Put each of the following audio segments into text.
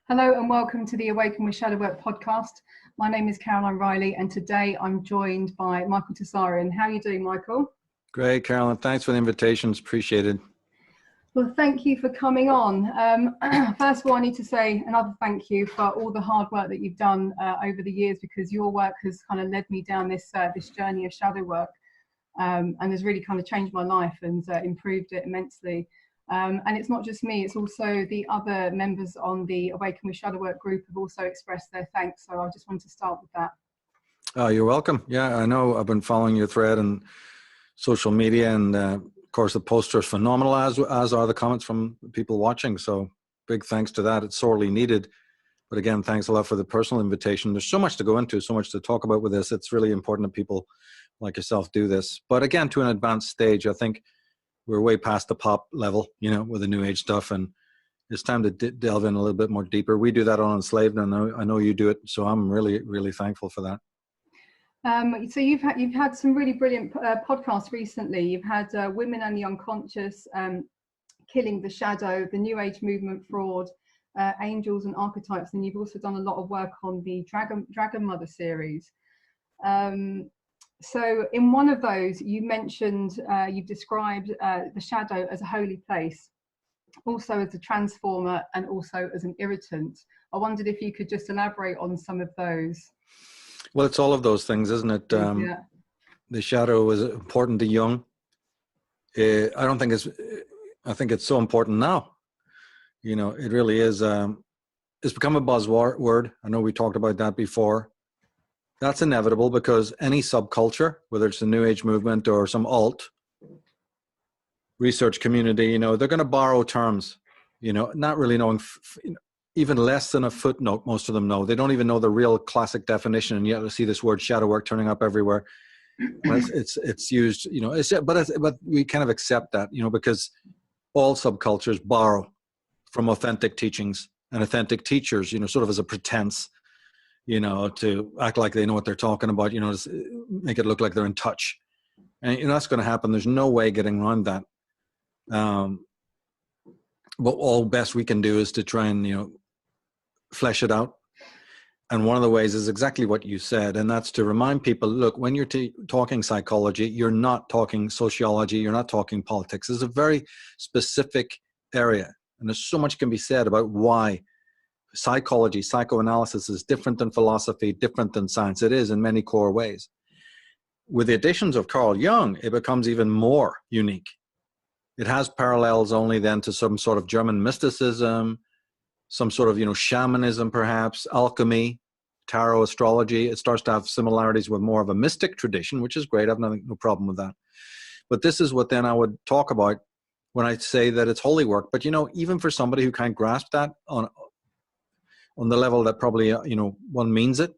Hello and welcome to the Awaken with Shadow Work podcast. My name is Caroline Reilly and today I'm joined by Michael Tsarion. How are you doing, Michael? Great, Caroline. Thanks for the invitations. Appreciated. Well, thank you for coming on. First of all, I need to say another thank you for all the hard work that you've done over the years, because your work has kind of led me down this journey of shadow work and has really kind of changed my life and improved it immensely. And it's not just me, it's also the other members on the Awaken with Shadow Work group have also expressed their thanks. So I just wanted to start with that. Oh, you're welcome. Yeah, I know I've been following your thread and social media, and of course the poster is phenomenal, as are the comments from people watching. So big thanks to that. It's sorely needed. But again, thanks a lot for the personal invitation. There's so much to go into, so much to talk about with this. It's really important that people like yourself do this. But again, to an advanced stage, I think we're way past the pop level, with the new age stuff, and it's time to delve in a little bit more deeper. We do that on Enslaved, and I know you do it, so I'm really, really thankful for that. So you've had some really brilliant podcasts recently. You've had Women and the Unconscious, Killing the Shadow, the New Age Movement, Fraud, Angels and Archetypes, and you've also done a lot of work on the Dragon Mother series. So in one of those, you mentioned, you've described the shadow as a holy place, also as a transformer, and also as an irritant. I wondered if you could just elaborate on some of those. Well, it's all of those things, isn't it? Yeah. The shadow is important to Jung. I think it's so important now. It really is. It's become a buzzword. I know we talked about that before. That's inevitable, because any subculture, whether it's the New Age movement or some alt research community, they're going to borrow terms, not really knowing, even less than a footnote. Most of them know. They don't even know the real classic definition, and yet you see this word shadow work turning up everywhere. It's used, but we kind of accept that, because all subcultures borrow from authentic teachings and authentic teachers, sort of as a pretense, to act like they know what they're talking about, to make it look like they're in touch. And that's going to happen. There's no way getting around that. But all best we can do is to try and, flesh it out. And one of the ways is exactly what you said, and that's to remind people, look, when you're talking psychology, you're not talking sociology, you're not talking politics. It's a very specific area, and there's so much can be said about why psychology, psychoanalysis is different than philosophy, different than science. It is in many core ways. With the additions of Carl Jung, it becomes even more unique. It has parallels only then to some sort of German mysticism, some sort of, shamanism perhaps, alchemy, tarot, astrology. It starts to have similarities with more of a mystic tradition, which is great. I have no problem with that. But this is what then I would talk about when I say that it's holy work. But, even for somebody who can't grasp that on the level that probably, one means it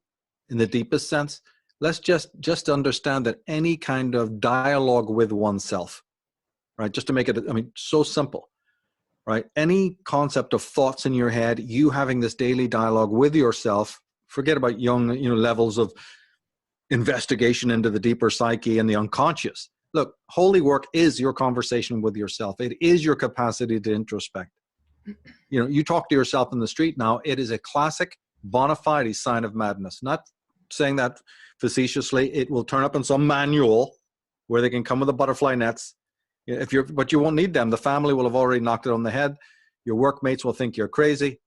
in the deepest sense, let's just understand that any kind of dialogue with oneself, right? Just to make it, so simple, right? Any concept of thoughts in your head, you having this daily dialogue with yourself, forget about Jung, levels of investigation into the deeper psyche and the unconscious. Look, holy work is your conversation with yourself. It is your capacity to introspect. You talk to yourself in the street now, it is a classic bona fide sign of madness. Not saying that facetiously. It will turn up in some manual where they can come with the butterfly nets. But you won't need them. The family will have already knocked it on the head. Your workmates will think you're crazy.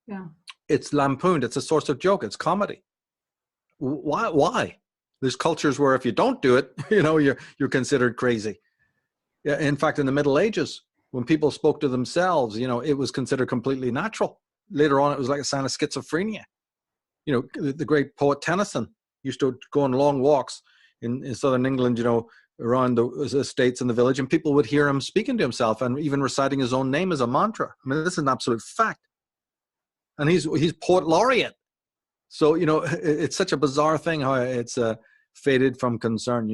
Yeah. It's lampooned. It's a source of joke. It's comedy. Why? There's cultures where if you don't do it, you're considered crazy. Yeah. In fact, in the Middle Ages, when people spoke to themselves, it was considered completely natural. Later on, it was like a sign of schizophrenia. The great poet Tennyson used to go on long walks in southern England, around the estates in the village, and people would hear him speaking to himself and even reciting his own name as a mantra. This is an absolute fact. And he's poet laureate. So, it's such a bizarre thing how it's faded from concern,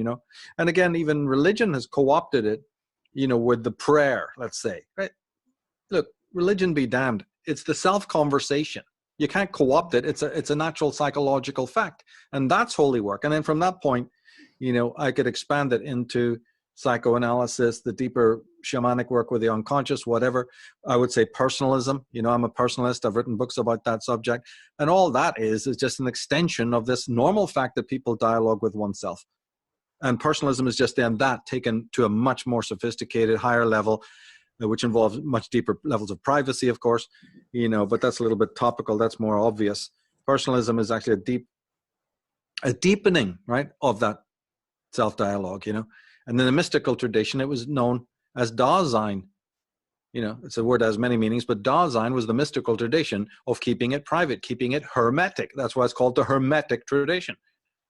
And again, even religion has co-opted it, with the prayer, let's say, right? Look, religion be damned. It's the self-conversation. You can't co-opt it. It's a natural psychological fact. And that's holy work. And then from that point, I could expand it into psychoanalysis, the deeper shamanic work with the unconscious, whatever. I would say personalism. You know, I'm a personalist. I've written books about that subject. And all that is just an extension of this normal fact that people dialogue with oneself. And personalism is just then that taken to a much more sophisticated, higher level, which involves much deeper levels of privacy, of course, you know, but that's a little bit topical. That's more obvious. Personalism is actually a deepening, right, of that self-dialogue, you know. And in the mystical tradition, it was known as Dasein. You know, it's a word that has many meanings, but Dasein was the mystical tradition of keeping it private, keeping it hermetic. That's why it's called the Hermetic tradition,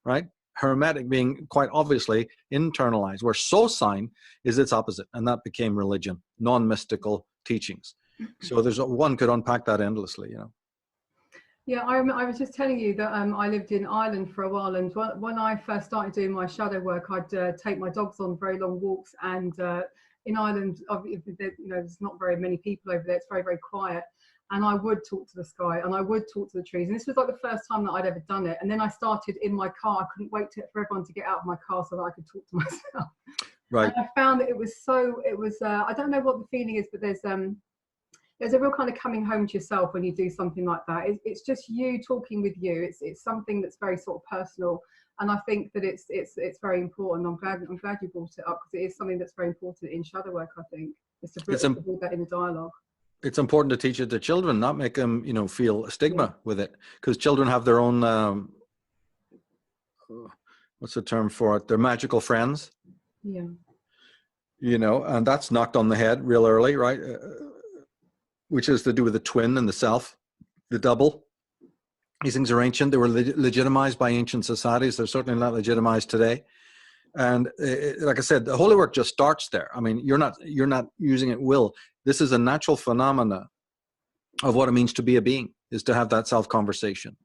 right? Hermetic being quite obviously internalized, where Sosign is its opposite, and that became religion, non-mystical teachings. So one could unpack that endlessly, you know. Yeah, I was just telling you that I lived in Ireland for a while, and when I first started doing my shadow work, I'd take my dogs on very long walks, and in Ireland, you know, there's not very many people over there. It's very, very quiet, and I would talk to the sky, and I would talk to the trees, and this was like the first time that I'd ever done it. And then I started in my car. I couldn't wait for everyone to get out of my car so that I could talk to myself. Right. And I found that it was I don't know what the feeling is, but there's a real kind of coming home to yourself when you do something like that. It's just you talking with you. It's something that's very sort of personal, and I think that it's very important. I'm glad you brought it up, because it is something that's very important in shadow work. I think it's to build that in the dialogue. It's important to teach it to children, not make them, you know, feel a stigma with it, because children have their own what's the term for it? They're magical friends. Yeah. You know, and that's knocked on the head real early, right? Which is to do with the twin and the self, the double. These things are ancient. They were legitimized by ancient societies. They're certainly not legitimized today. And like I said, the holy work just starts there. I mean, you're not using it will. This is a natural phenomena of what it means to be a being, is to have that self-conversation.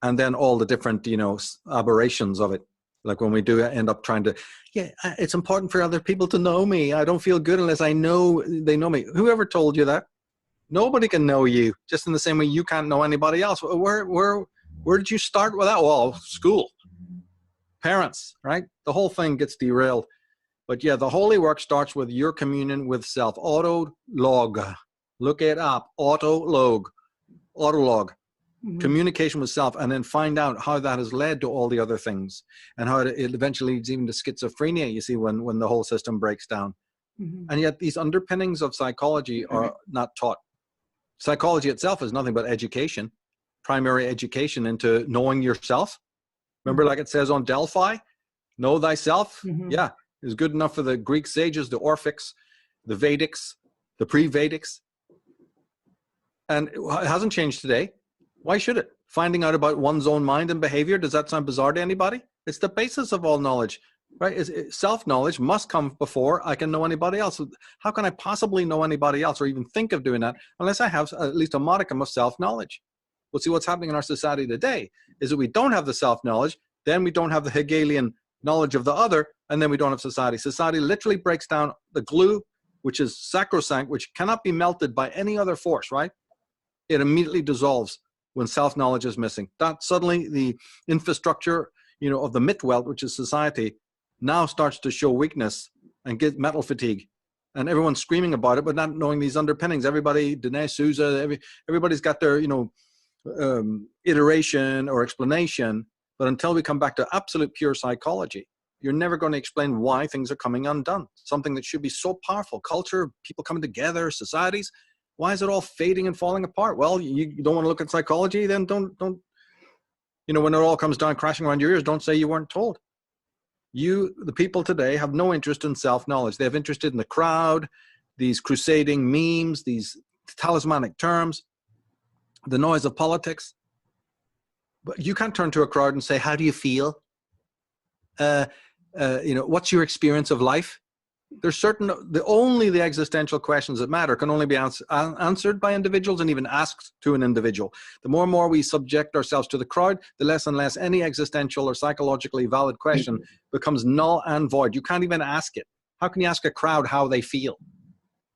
And then all the different, you know, aberrations of it. Like when we do end up trying to, it's important for other people to know me. I don't feel good unless I know they know me. Whoever told you that? Nobody can know you, just in the same way you can't know anybody else. Where did you start with that? Well, school, parents, right? The whole thing gets derailed. But yeah, the holy work starts with your communion with self. Autolog. Look it up. Autolog. Mm-hmm. Communication with self, and then find out how that has led to all the other things, and how it eventually leads even to schizophrenia, you see, when the whole system breaks down. Mm-hmm. And yet these underpinnings of psychology are not taught. Psychology itself is nothing but education, primary education into knowing yourself. Remember, like it says on Delphi, know thyself. Mm-hmm. Yeah, is good enough for the Greek sages, the Orphics, the Vedics, the pre-Vedics. And it hasn't changed today. Why should it? Finding out about one's own mind and behavior, does that sound bizarre to anybody? It's the basis of all knowledge, right? Self-knowledge must come before I can know anybody else. How can I possibly know anybody else or even think of doing that unless I have at least a modicum of self-knowledge? Well, see, what's happening in our society today is that we don't have the self-knowledge, then we don't have the Hegelian knowledge of the other, and then we don't have society. Society literally breaks down the glue, which is sacrosanct, which cannot be melted by any other force, right? It immediately dissolves when self-knowledge is missing. That suddenly the infrastructure, you know, of the Mitwelt, which is society, now starts to show weakness and get metal fatigue. And everyone's screaming about it, but not knowing these underpinnings. Everybody, Dinesh Souza, everybody's got their, you know, iteration or explanation. But until we come back to absolute pure psychology, you're never going to explain why things are coming undone. Something that should be so powerful. Culture, people coming together, societies. Why is it all fading and falling apart? Well, you don't want to look at psychology, then don't, you know, when it all comes down crashing around your ears, don't say you weren't told. The people today have no interest in self-knowledge. They have interest in the crowd, these crusading memes, these talismanic terms, the noise of politics. But you can't turn to a crowd and say, how do you feel? You know, what's your experience of life? There's only the existential questions that matter can only be answered by individuals and even asked to an individual. The more and more we subject ourselves to the crowd, the less and less any existential or psychologically valid question becomes null and void. You can't even ask it. How can you ask a crowd how they feel?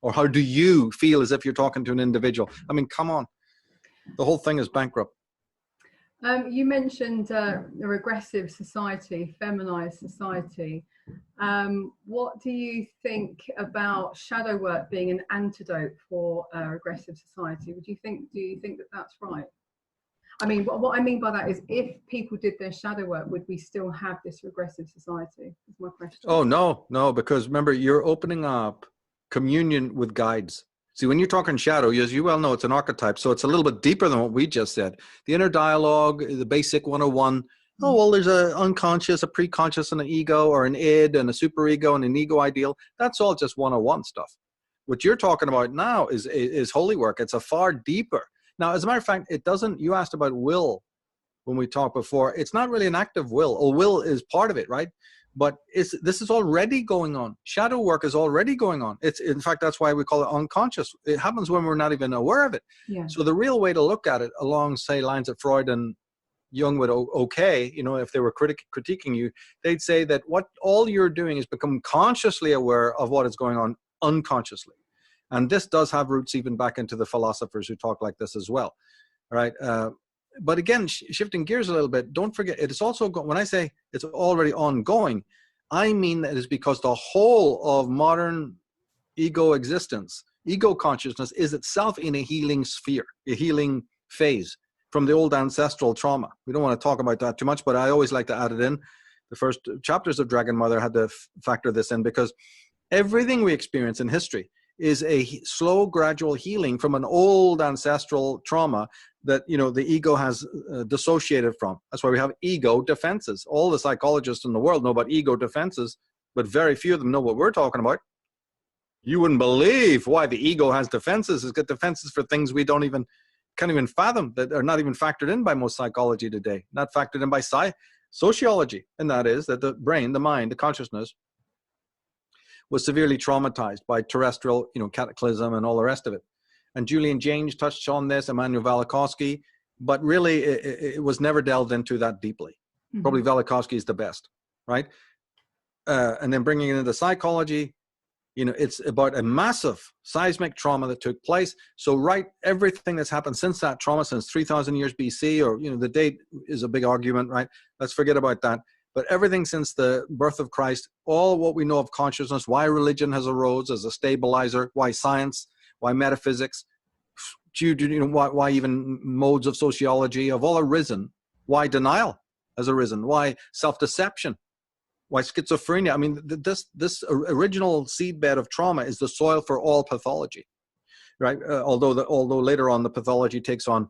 Or how do you feel as if you're talking to an individual? I mean, come on. The whole thing is bankrupt. You mentioned a regressive society, feminized society. What do you think about shadow work being an antidote for a regressive society? Do you think that that's right? I mean, what I mean by that is, if people did their shadow work, would we still have this regressive society? Is my question. Oh, no, because remember, you're opening up communion with guides. See, when you're talking shadow, as you well know, it's an archetype. So it's a little bit deeper than what we just said. The inner dialogue, the basic 101. Oh, well, there's an unconscious, a preconscious, and an ego, or an id, and a superego, and an ego ideal. That's all just 101 stuff. What you're talking about now is holy work. It's a far deeper. Now, as a matter of fact, it doesn't, you asked about will when we talked before. It's not really an active will, or will is part of it, right? But this is already going on. Shadow work is already going on. It's, in fact, that's why we call it unconscious. It happens when we're not even aware of it. Yeah. So the real way to look at it, along, say, lines that Freud and Jung would okay, you know, if they were critiquing you, they'd say that what all you're doing is become consciously aware of what is going on unconsciously. And this does have roots even back into the philosophers who talk like this as well, right? But again, shifting gears a little bit, don't forget, it's also, when I say it's already ongoing, I mean that is because the whole of modern ego existence, ego consciousness, is itself in a healing sphere, a healing phase from the old ancestral trauma. We don't want to talk about that too much, but I always like to add it in. The first chapters of Dragon Mother had to factor this in, because everything we experience in history is a slow, gradual healing from an old ancestral trauma that, you know, the ego has dissociated from. That's why we have ego defenses. All the psychologists in the world know about ego defenses, but very few of them know what we're talking about. You wouldn't believe why the ego has defenses. It's got defenses for things we can't even fathom, that are not even factored in by most psychology today, not factored in by sociology. And that is that the brain, the mind, the consciousness was severely traumatized by terrestrial, you know, cataclysm and all the rest of it. And Julian Jaynes touched on this, Immanuel Velikovsky, but really it was never delved into that deeply. Mm-hmm. Probably Velikovsky is the best, right? And then bringing it into psychology, you know, it's about a massive seismic trauma that took place. So everything that's happened since that trauma, since 3,000 years BC, or, you know, the date is a big argument, right? Let's forget about that. But everything since the birth of Christ, all what we know of consciousness, why religion has arose as a stabilizer, why science, why metaphysics, you know, why even modes of sociology have all arisen, why denial has arisen, why self-deception, why schizophrenia. I mean, this original seedbed of trauma is the soil for all pathology, right? Although later on the pathology takes on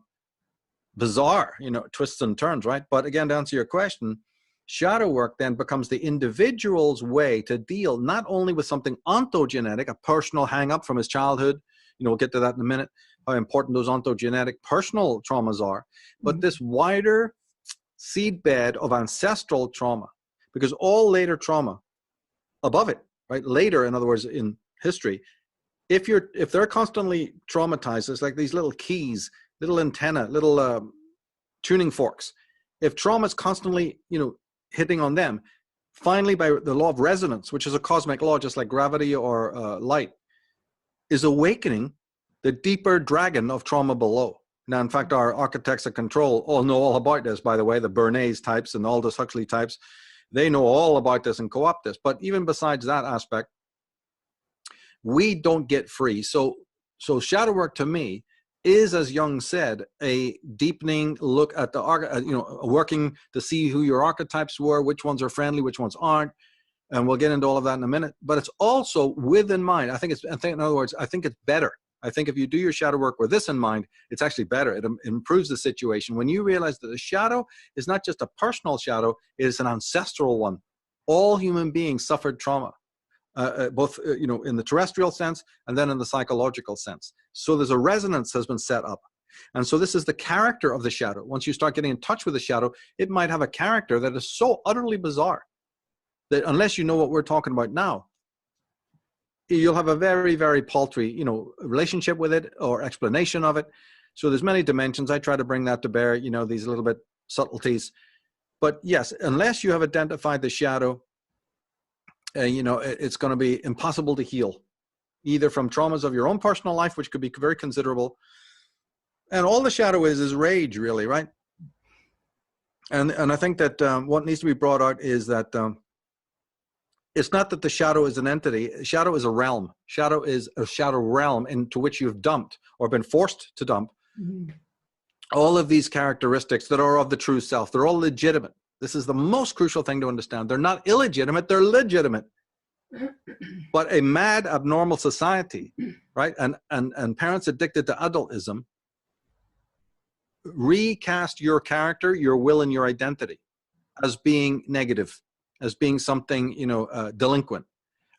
bizarre, you know, twists and turns, right? But again, to answer your question, shadow work then becomes the individual's way to deal not only with something ontogenetic, a personal hang-up from his childhood, you know, we'll get to that in a minute, how important those ontogenetic personal traumas are, but this wider seedbed of ancestral trauma, because all later trauma above it, right? Later, in other words, in history, if they're constantly traumatized, it's like these little keys, little antenna, little tuning forks. If trauma is constantly, you know, hitting on them, finally by the law of resonance, which is a cosmic law just like gravity or light, is awakening the deeper dragon of trauma below. Now, in fact, our architects of control all know all about this, by the way, the Bernays types and Aldous Huxley types. They know all about this and co-opt this. But even besides that aspect, we don't get free. So shadow work to me is, as Jung said, a deepening look at the, you know, working to see who your archetypes were, which ones are friendly, which ones aren't. And we'll get into all of that in a minute. But it's also with in mind. In other words, I think it's better. I think if you do your shadow work with this in mind, it's actually better. It improves the situation. When you realize that the shadow is not just a personal shadow, it is an ancestral one. All human beings suffered trauma, both you know, in the terrestrial sense and then in the psychological sense. So there's a resonance has been set up. And so this is the character of the shadow. Once you start getting in touch with the shadow, it might have a character that is so utterly bizarre that unless you know what we're talking about now, you'll have a very, very paltry, you know, relationship with it or explanation of it. So there's many dimensions. I try to bring that to bear, you know, these little bit subtleties. But yes, unless you have identified the shadow, you know, it's going to be impossible to heal, either from traumas of your own personal life, which could be very considerable. And all the shadow is rage, really, right? And I think that what needs to be brought out is that it's not that the shadow is an entity. Shadow is a realm. Shadow is a shadow realm into which you've dumped or been forced to dump all of these characteristics that are of the true self. They're all legitimate. This is the most crucial thing to understand. They're not illegitimate, they're legitimate. But a mad, abnormal society, right, and parents addicted to adultism recast your character, your will, and your identity as being negative, as being something, delinquent.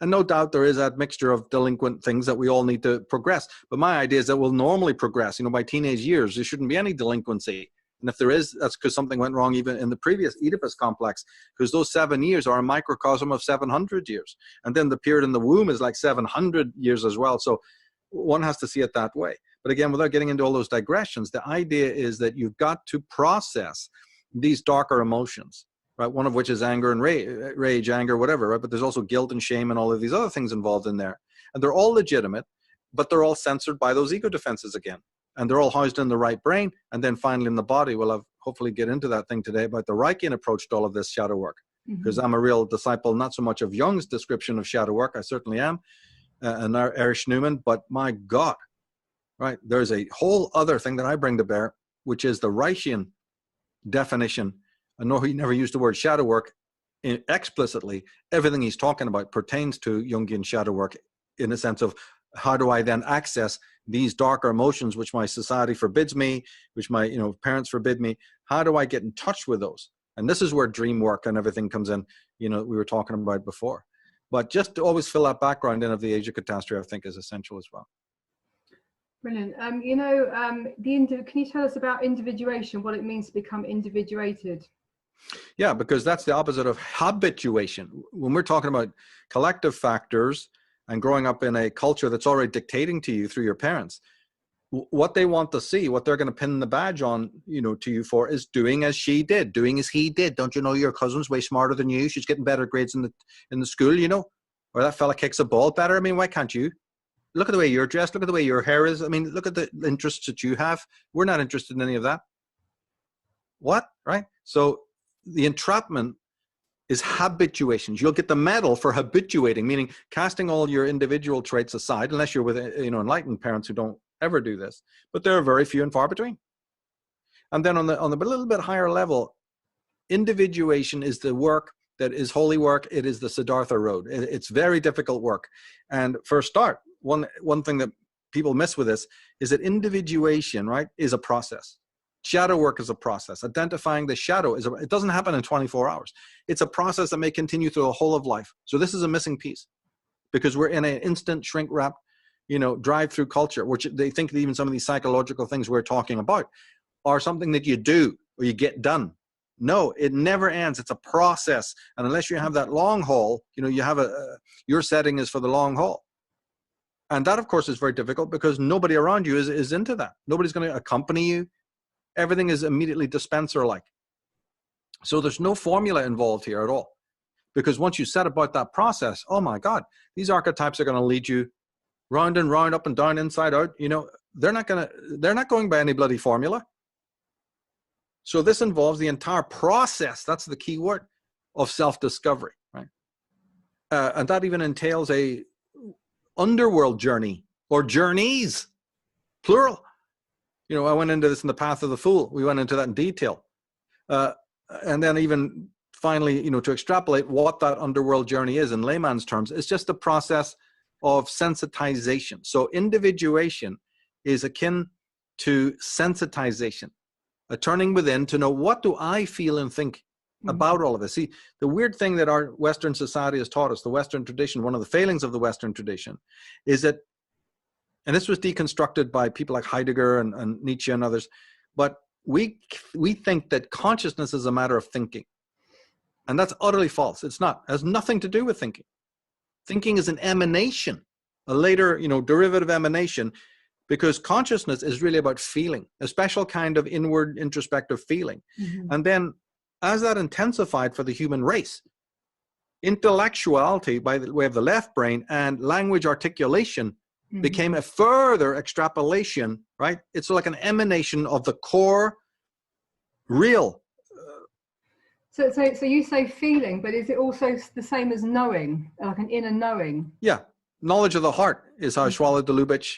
And no doubt there is that mixture of delinquent things that we all need to progress. But my idea is that we'll normally progress. By teenage years, there shouldn't be any delinquency. And if there is, that's because something went wrong even in the previous Oedipus complex, because those 7 years are a microcosm of 700 years. And then the period in the womb is like 700 years as well. So one has to see it that way. But again, without getting into all those digressions, the idea is that you've got to process these darker emotions, right? One of which is anger and rage, anger, whatever, right? But there's also guilt and shame and all of these other things involved in there. And they're all legitimate, but they're all censored by those ego defenses again. And they're all housed in the right brain. And then finally in the body, we'll hopefully get into that thing today about the Reichian approach to all of this shadow work. Because I'm a real disciple, not so much of Jung's description of shadow work, I certainly am, and Erich Neumann, but my God, right? There's a whole other thing that I bring to bear, which is the Reichian definition. I know he never used the word shadow work explicitly. Everything he's talking about pertains to Jungian shadow work in a sense of how do I then access these darker emotions, which my society forbids me, which my parents forbid me. How do I get in touch with those? And this is where dream work and everything comes in, we were talking about before. But just to always fill that background in of the age of catastrophe, I think is essential as well. Brilliant. Can you tell us about individuation, what it means to become individuated? Yeah, because that's the opposite of habituation. When we're talking about collective factors and growing up in a culture that's already dictating to you through your parents, what they want to see, what they're going to pin the badge on, to you for is doing as she did, doing as he did. Don't you know your cousin's way smarter than you? She's getting better grades in the school, or that fella kicks a ball better. I mean, why can't you? Look at the way you're dressed. Look at the way your hair is. I mean, look at the interests that you have. We're not interested in any of that. What? Right? So the entrapment is habituations. You'll get the medal for habituating, meaning casting all your individual traits aside, unless you're with enlightened parents who don't ever do this. But there are very few and far between. And then on the little bit higher level, individuation is the work that is holy work. It is the Siddhartha road. It's very difficult work. And for a start, one thing that people miss with this is that individuation, right, is a process. Shadow work is a process. Identifying the shadow it doesn't happen in 24 hours. It's a process that may continue through the whole of life. So this is a missing piece because we're in an instant shrink wrap, drive-through culture, which they think that even some of these psychological things we're talking about are something that you do or you get done. No, it never ends. It's a process. And unless you have that long haul, you have your setting is for the long haul. And that, of course, is very difficult because nobody around you is into that. Nobody's going to accompany you. Everything is immediately dispenser-like. So there's no formula involved here at all. Because once you set about that process, oh my God, these archetypes are going to lead you round and round, up and down, inside out. They're not going by any bloody formula. So this involves the entire process. That's the key word of self-discovery, right? And that even entails a underworld journey or journeys, plural. I went into this in the Path of the Fool. We went into that in detail. And then even finally, to extrapolate what that underworld journey is in layman's terms, it's just a process of sensitization. So individuation is akin to sensitization, a turning within to know what do I feel and think about all of this. See, the weird thing that our Western society has taught us, the Western tradition, one of the failings of the Western tradition is that, and this was deconstructed by people like Heidegger and Nietzsche and others, but we think that consciousness is a matter of thinking. And that's utterly false. It's not. It has nothing to do with thinking. Thinking is an emanation, a later, derivative emanation, because consciousness is really about feeling, a special kind of inward introspective feeling. And then as that intensified for the human race, intellectuality by the way of the left brain and language articulation became a further extrapolation, right? It's like an emanation of the core, real So you say feeling, but is it also the same as knowing, like an inner knowing? Yeah. Knowledge of the heart is how Swallow de Lubitsch.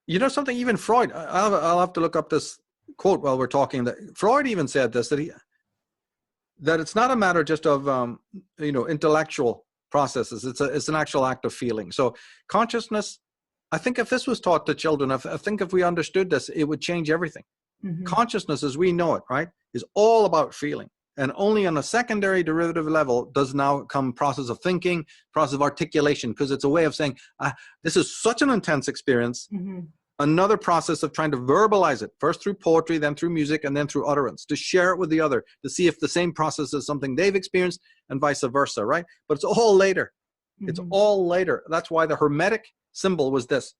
You know something, even Freud, I'll have to look up this quote while we're talking, that Freud even said this, that it's not a matter just of, intellectual processes. It's an actual act of feeling. So consciousness, I think if this was taught to children, I think if we understood this, it would change everything. Mm-hmm. Consciousness as we know it, right, is all about feeling. And only on a secondary derivative level does now come process of thinking, process of articulation, because it's a way of saying, this is such an intense experience. Mm-hmm. Another process of trying to verbalize it, first through poetry, then through music, and then through utterance, to share it with the other, to see if the same process is something they've experienced and vice versa, right? But it's all later. Mm-hmm. It's all later. That's why the Hermetic symbol was this.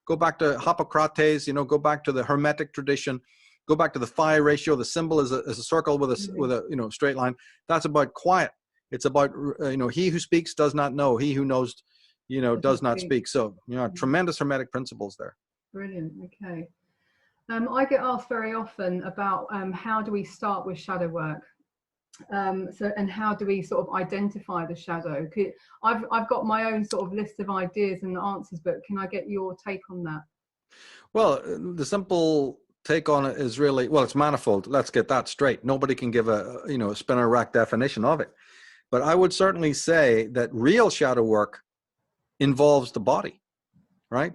Go back to Hippocrates, go back to the Hermetic tradition. Go back to the phi ratio. The symbol is a circle with a straight line. That's about quiet. It's about he who speaks does not know. He who knows, does not speak. So tremendous Hermetic principles there. Brilliant. Okay. I get asked very often about how do we start with shadow work. And how do we sort of identify the shadow? I've got my own sort of list of ideas and answers, but can I get your take on that? Well, the simple take on it is really, it's manifold. Let's get that straight. Nobody can give a spinner rack definition of it. But I would certainly say that real shadow work involves the body, right?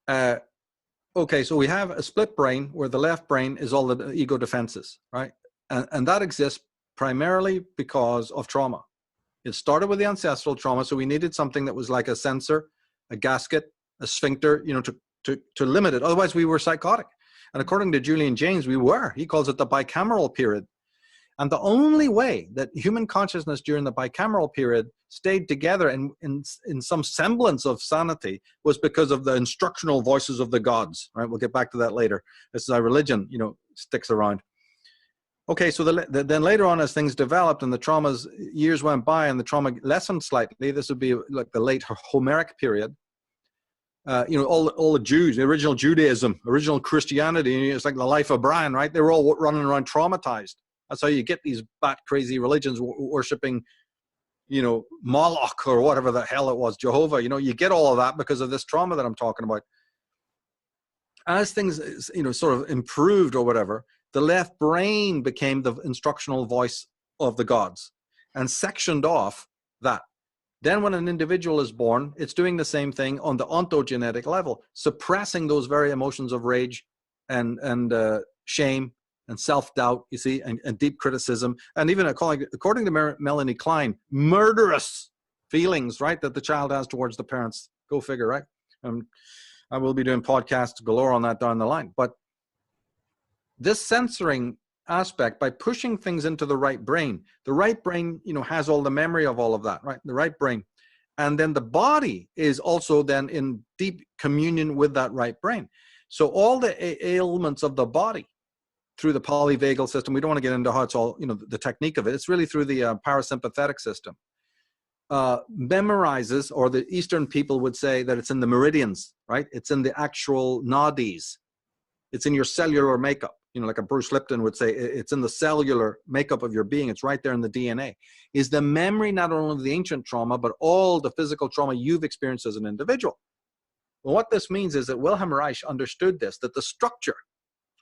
Okay, so we have a split brain where the left brain is all the ego defenses, right? And that exists primarily because of trauma. It started with the ancestral trauma, so we needed something that was like a sensor, a gasket, a sphincter, to limit it. Otherwise, we were psychotic. And according to Julian Jaynes, he calls it the bicameral period. And the only way that human consciousness during the bicameral period stayed together and in some semblance of sanity was because of the instructional voices of the gods, right? We'll get back to that later. This is how religion, sticks around. Okay, so then later on, as things developed and the traumas, years went by and the trauma lessened slightly, this would be like the late Homeric period. All the Jews, the original Judaism, original Christianity, it's like the life of Brian, right? They were all running around traumatized. That's how you get these bat crazy religions worshipping, Moloch or whatever the hell it was, Jehovah. You get all of that because of this trauma that I'm talking about. As things, sort of improved or whatever, the left brain became the instructional voice of the gods and sectioned off that. Then when an individual is born, it's doing the same thing on the ontogenetic level, suppressing those very emotions of rage and shame and self-doubt, you see, and deep criticism, and even according to Melanie Klein, murderous feelings, right, that the child has towards the parents. Go figure, right? I will be doing podcasts galore on that down the line. But this censoring aspect, by pushing things into the right brain, has all the memory of all of that, right? The right brain. And then the body is also then in deep communion with that right brain. So all the ailments of the body through the polyvagal system, we don't want to get into how it's all, the technique of it. It's really through the parasympathetic system. Memorizes, or the Eastern people would say that it's in the meridians, right? It's in the actual nadis. It's in your cellular makeup. Like a Bruce Lipton would say, it's in the cellular makeup of your being. It's right there in the DNA. Is the memory not only of the ancient trauma, but all the physical trauma you've experienced as an individual. Well, what this means is that Wilhelm Reich understood this, that the structure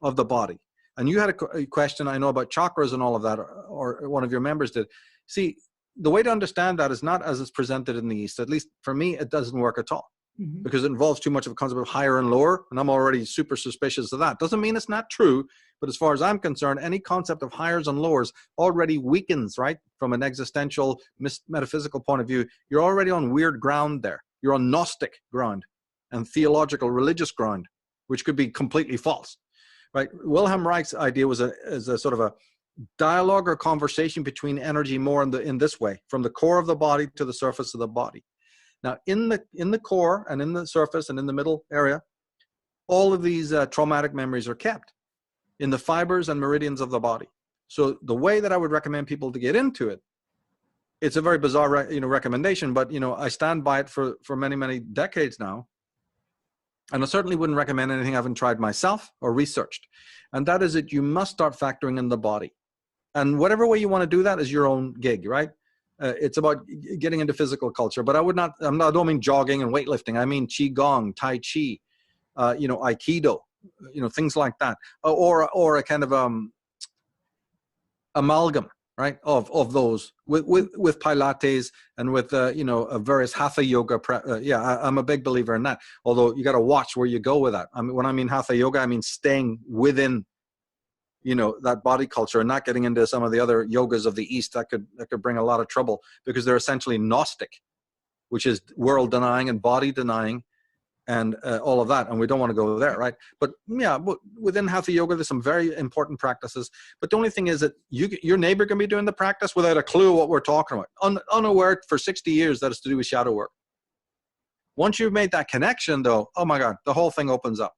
of the body, and you had a question, I know, about chakras and all of that, or one of your members did. See, the way to understand that is not as it's presented in the East. At least for me, it doesn't work at all. Mm-hmm. Because it involves too much of a concept of higher and lower, and I'm already super suspicious of that. Doesn't mean it's not true, but as far as I'm concerned, any concept of highers and lowers already weakens, right? From an existential, metaphysical point of view, you're already on weird ground there. You're on Gnostic ground and theological, religious ground, which could be completely false, right? Wilhelm Reich's idea was a sort of a dialogue or conversation between energy more in this way, from the core of the body to the surface of the body. Now, in the core and in the surface and in the middle area, all of these traumatic memories are kept in the fibers and meridians of the body. So the way that I would recommend people to get into it, it's a very bizarre recommendation, but I stand by it for many, many decades now. And I certainly wouldn't recommend anything I haven't tried myself or researched. And that is that you must start factoring in the body. And whatever way you want to do that is your own gig, right? It's about getting into physical culture. But I don't mean jogging and weightlifting. I mean Qigong, Tai Chi, Aikido, things like that. Or a kind of amalgam, right, of those with Pilates and with various hatha yoga. I'm a big believer in that. Although you got to watch where you go with that. I mean, when I mean hatha yoga, I mean staying within that body culture and not getting into some of the other yogas of the East that could bring a lot of trouble, because they're essentially Gnostic, which is world denying and body denying and all of that. And we don't want to go there, right? But yeah, within hatha yoga, there's some very important practices. But the only thing is that your neighbor can be doing the practice without a clue what we're talking about, unaware for 60 years that it's to do with shadow work. Once you've made that connection, though, oh my God, the whole thing opens up.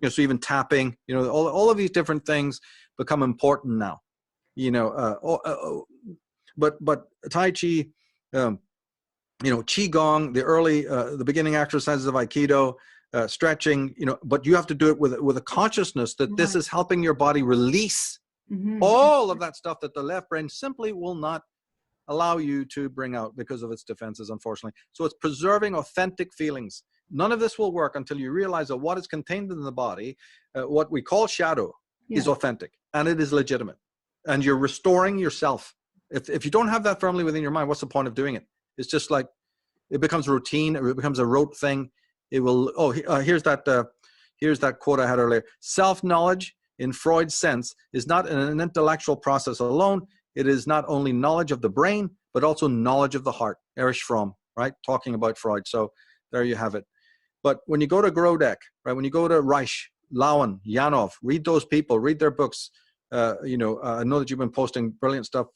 So even tapping, all of these different things become important now. But Tai Chi, Qigong, the beginning exercises of Aikido, stretching, but you have to do it with a consciousness that this is helping your body release all of that stuff that the left brain simply will not allow you to bring out because of its defenses, unfortunately. So it's preserving authentic feelings. None of this will work until you realize that what is contained in the body, what we call shadow, is authentic and it is legitimate. And you're restoring yourself. If you don't have that firmly within your mind, what's the point of doing it? It's just like it becomes routine. It becomes a rote thing. It will. Here's that quote I had earlier. Self-knowledge, in Freud's sense, is not an intellectual process alone. It is not only knowledge of the brain, but also knowledge of the heart. Erich Fromm, right? Talking about Freud. So there you have it. But when you go to Grodek, right? When you go to Reich, Lauan, Yanov, read those people, read their books. I know that you've been posting brilliant stuff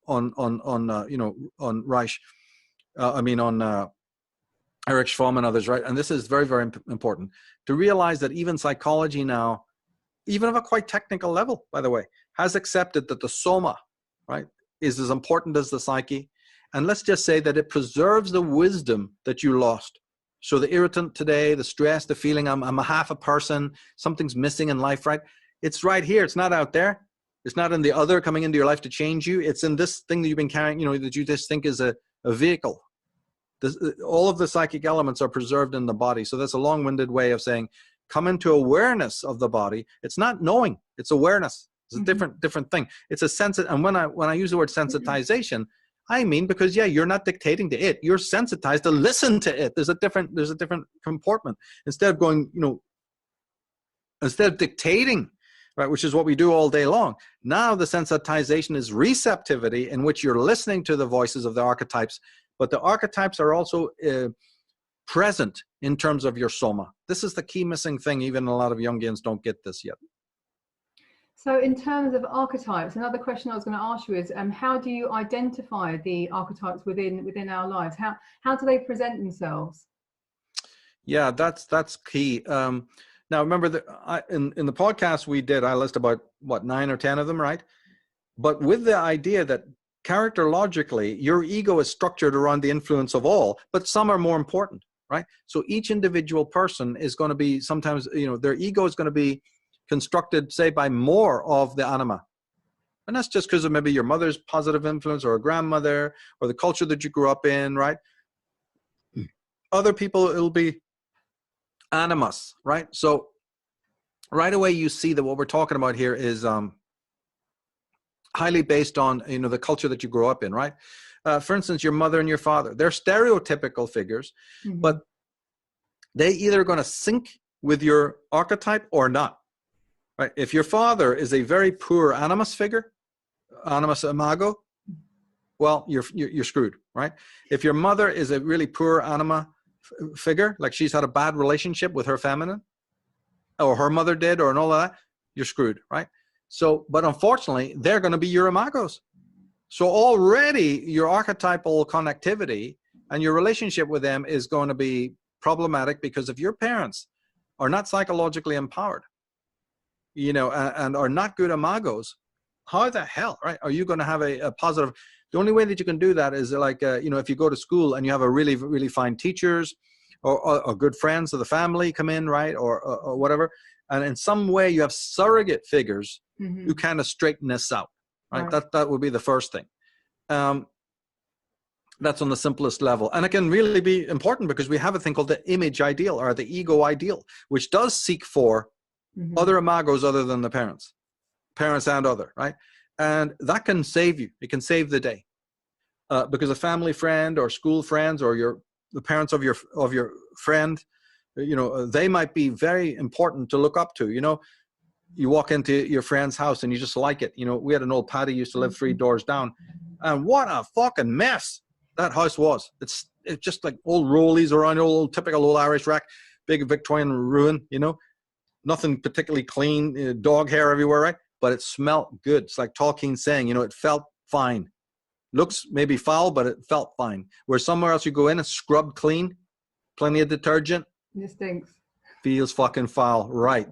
on Reich. On Erich Fromm and others, right? And this is very, very important to realize that even psychology now, even of a quite technical level, by the way, has accepted that the soma, right, is as important as the psyche. And let's just say that it preserves the wisdom that you lost. So the irritant today, the stress, the feeling I'm a half a person, something's missing in life, right? It's right here. It's not out there. It's not in the other coming into your life to change you. It's in this thing that you've been carrying, that you just think is a vehicle. All of the psychic elements are preserved in the body. So that's a long-winded way of saying, come into awareness of the body. It's not knowing, it's awareness. It's a different thing. It's a sense. And when I use the word sensitization, I mean, because you're not dictating to it. You're sensitized to listen to it. There's a different comportment. Instead of going, instead of dictating, right, which is what we do all day long. Now the sensitization is receptivity, in which you're listening to the voices of the archetypes, but the archetypes are also present in terms of your soma. This is the key missing thing. Even a lot of Jungians don't get this yet. So in terms of archetypes, another question I was going to ask you is, how do you identify the archetypes within our lives? How do they present themselves? Yeah, that's key. Now, remember that in the podcast we did, I listed about 9 or 10 of them, right? But with the idea that characterologically, your ego is structured around the influence of all, but some are more important, right? So each individual person is going to be sometimes, their ego is going to be constructed, say, by more of the anima. And that's just because of maybe your mother's positive influence or a grandmother or the culture that you grew up in, right? Other people, it'll be animus, right? So right away you see that what we're talking about here is highly based on the culture that you grew up in, right? For instance, your mother and your father, they're stereotypical figures, but they either going to sync with your archetype or not, right? If your father is a very poor animus figure, animus imago, well, you're screwed, right? If your mother is a really poor anima figure, like she's had a bad relationship with her feminine, or her mother did, or and all of that, you're screwed, right? So, but unfortunately, they're going to be your imagos. So already your archetypal connectivity and your relationship with them is going to be problematic, because if your parents are not psychologically empowered, and are not good imagos, how the hell, right, are you going to have a positive? The only way that you can do that is like, if you go to school and you have a really, really fine teachers or good friends of the family come in, right, or whatever, and in some way you have surrogate figures who kind of straighten this out. right? That would be the first thing. That's on the simplest level. And it can really be important because we have a thing called the image ideal or the ego ideal, which does seek for other imagos other than the parents and other, right? And that can save you. It can save the day. Because a family friend or school friends or the parents of your friend, they might be very important to look up to. You walk into your friend's house and you just like it. We had an old Paddy used to live 3 doors down, and what a fucking mess that house was. It's just like old rollies around, old typical old Irish rack, big Victorian ruin. Nothing particularly clean, dog hair everywhere, right? But it smelled good. It's like Tolkien saying, it felt fine. Looks maybe foul, but it felt fine. Where somewhere else you go in and scrubbed clean, plenty of detergent. It stinks. Feels fucking foul, right?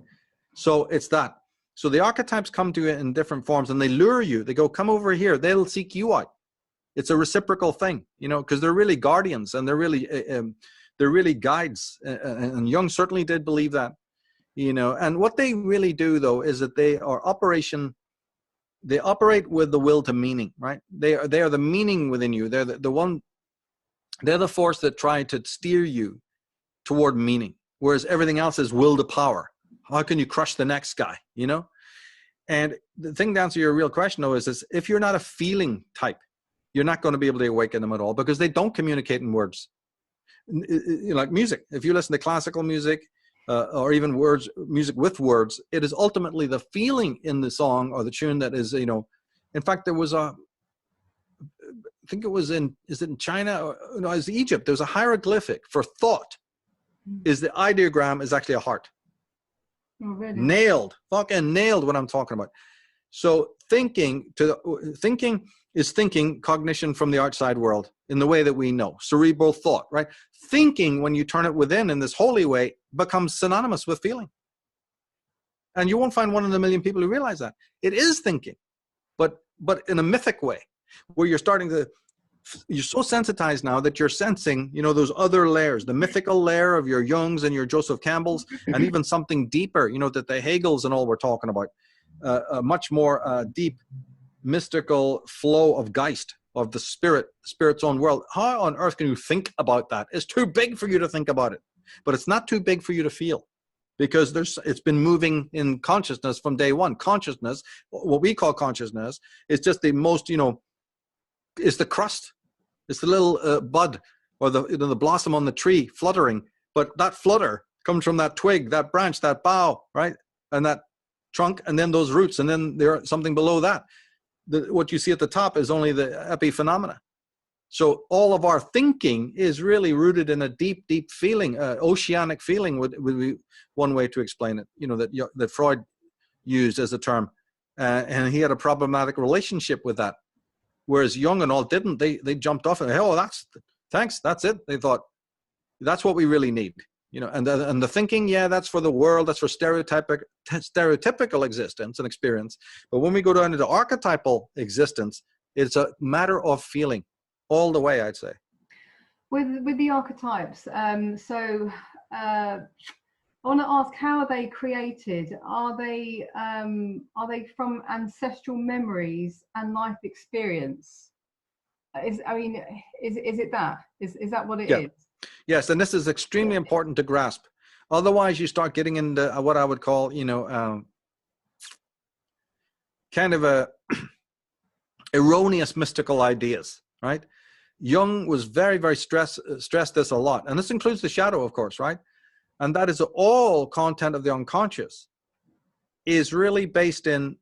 So it's that. So the archetypes come to you in different forms and they lure you. They go, come over here. They'll seek you out. It's a reciprocal thing, because they're really guardians and they're really guides. And Jung certainly did believe that, And what they really do, though, is that they operate with the will to meaning, right? They are the meaning within you. They're they're the force that try to steer you toward meaning, whereas everything else is will to power. How can you crush the next guy, And the thing to answer your real question, though, is if you're not a feeling type, you're not going to be able to awaken them at all because they don't communicate in words. Like music, if you listen to classical music, or even music with words, it is ultimately the feeling in the song or the tune that is, in fact, there was I think it was is it in China? Or, no, it was Egypt. There was a hieroglyphic for thought. Is the ideogram is actually a heart. Oh, really? Fucking nailed what I'm talking about. So thinking is thinking cognition from the outside world in the way that we know, cerebral thought, right? Thinking, when you turn it within in this holy way, becomes synonymous with feeling. And you won't find 1 in a million people who realize that. It is thinking, but in a mythic way, where you're so sensitized now that you're sensing, those other layers, the mythical layer of your Jungs and your Joseph Campbells, and even something deeper, that the Hegels and all we're talking about, a much more deep, mystical flow of Geist, of the spirit's own world. How on earth can you think about that? It's too big for you to think about it, but it's not too big for you to feel, because it's been moving in consciousness from day one. Consciousness, what we call consciousness, is just the most, is the crust. It's the little bud or the blossom on the tree fluttering, but that flutter comes from that twig, that branch, that bough, right? And that trunk, and then those roots, and then there's something below that. What you see at the top is only the epiphenomena. So all of our thinking is really rooted in a deep, deep feeling. Oceanic feeling would be one way to explain it, that Freud used as a term. And he had a problematic relationship with that. Whereas Jung and all didn't. They jumped off and, thanks, that's it. They thought, that's what we really need. And the thinking, that's for the world, that's for stereotypical existence and experience. But when we go down into archetypal existence, it's a matter of feeling all the way, I'd say. With the archetypes, so I want to ask, how are they created? Are they from ancestral memories and life experience? Is it that? Is that what it is? Yes, and this is extremely important to grasp. Otherwise, you start getting into what I would call, kind of a erroneous mystical ideas, right? Jung was very, very stressed this a lot. And this includes the shadow, of course, right? And that is all content of the unconscious is really based in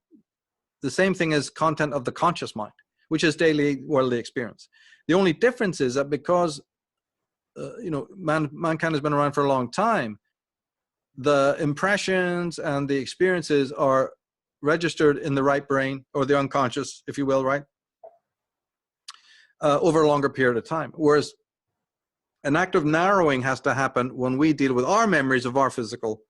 the same thing as content of the conscious mind, which is daily worldly experience. The only difference is that because mankind has been around for a long time, the impressions and the experiences are registered in the right brain, or the unconscious, if you will, right? Over a longer period of time. Whereas an act of narrowing has to happen when we deal with our memories of our physical,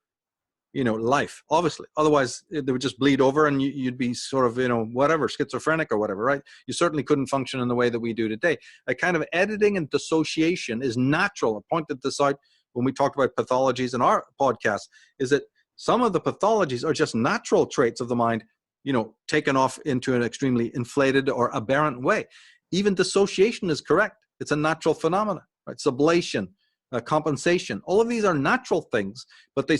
life, obviously. Otherwise, they would just bleed over and you'd be sort of, whatever, schizophrenic or whatever, right? You certainly couldn't function in the way that we do today. A kind of editing and dissociation is natural. I pointed this out when we talked about pathologies in our podcast, is that some of the pathologies are just natural traits of the mind taken off into an extremely inflated or aberrant way. Even dissociation is correct. It's a natural phenomenon, right? Sublation, compensation, all of these are natural things, but they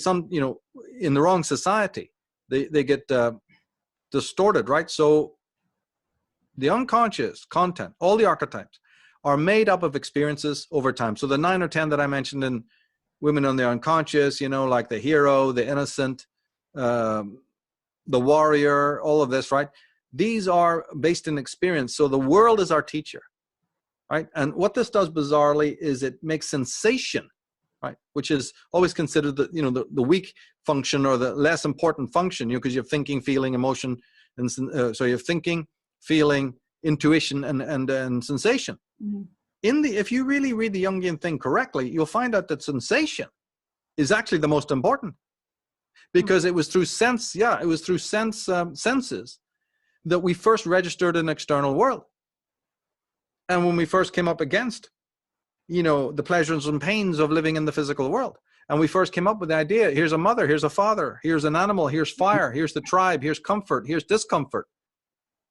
in the wrong society, they get distorted, right? So the unconscious content, all the archetypes, are made up of experiences over time. So the 9 or 10 that I mentioned in Women on the Unconscious, like the hero, the innocent, the warrior, all of this, right? These are based in experience. So the world is our teacher, right? And what this does bizarrely is it makes sensation, right? Which is always considered the weak function or the less important function, because you have thinking, feeling, emotion, and so you have thinking, feeling, intuition, and sensation. Mm-hmm. If you really read the Jungian thing correctly, you'll find out that sensation is actually the most important, because it was through senses that we first registered an external world. And when we first came up against, the pleasures and pains of living in the physical world, and we first came up with the idea, here's a mother, here's a father, here's an animal, here's fire, here's the tribe, here's comfort, here's discomfort,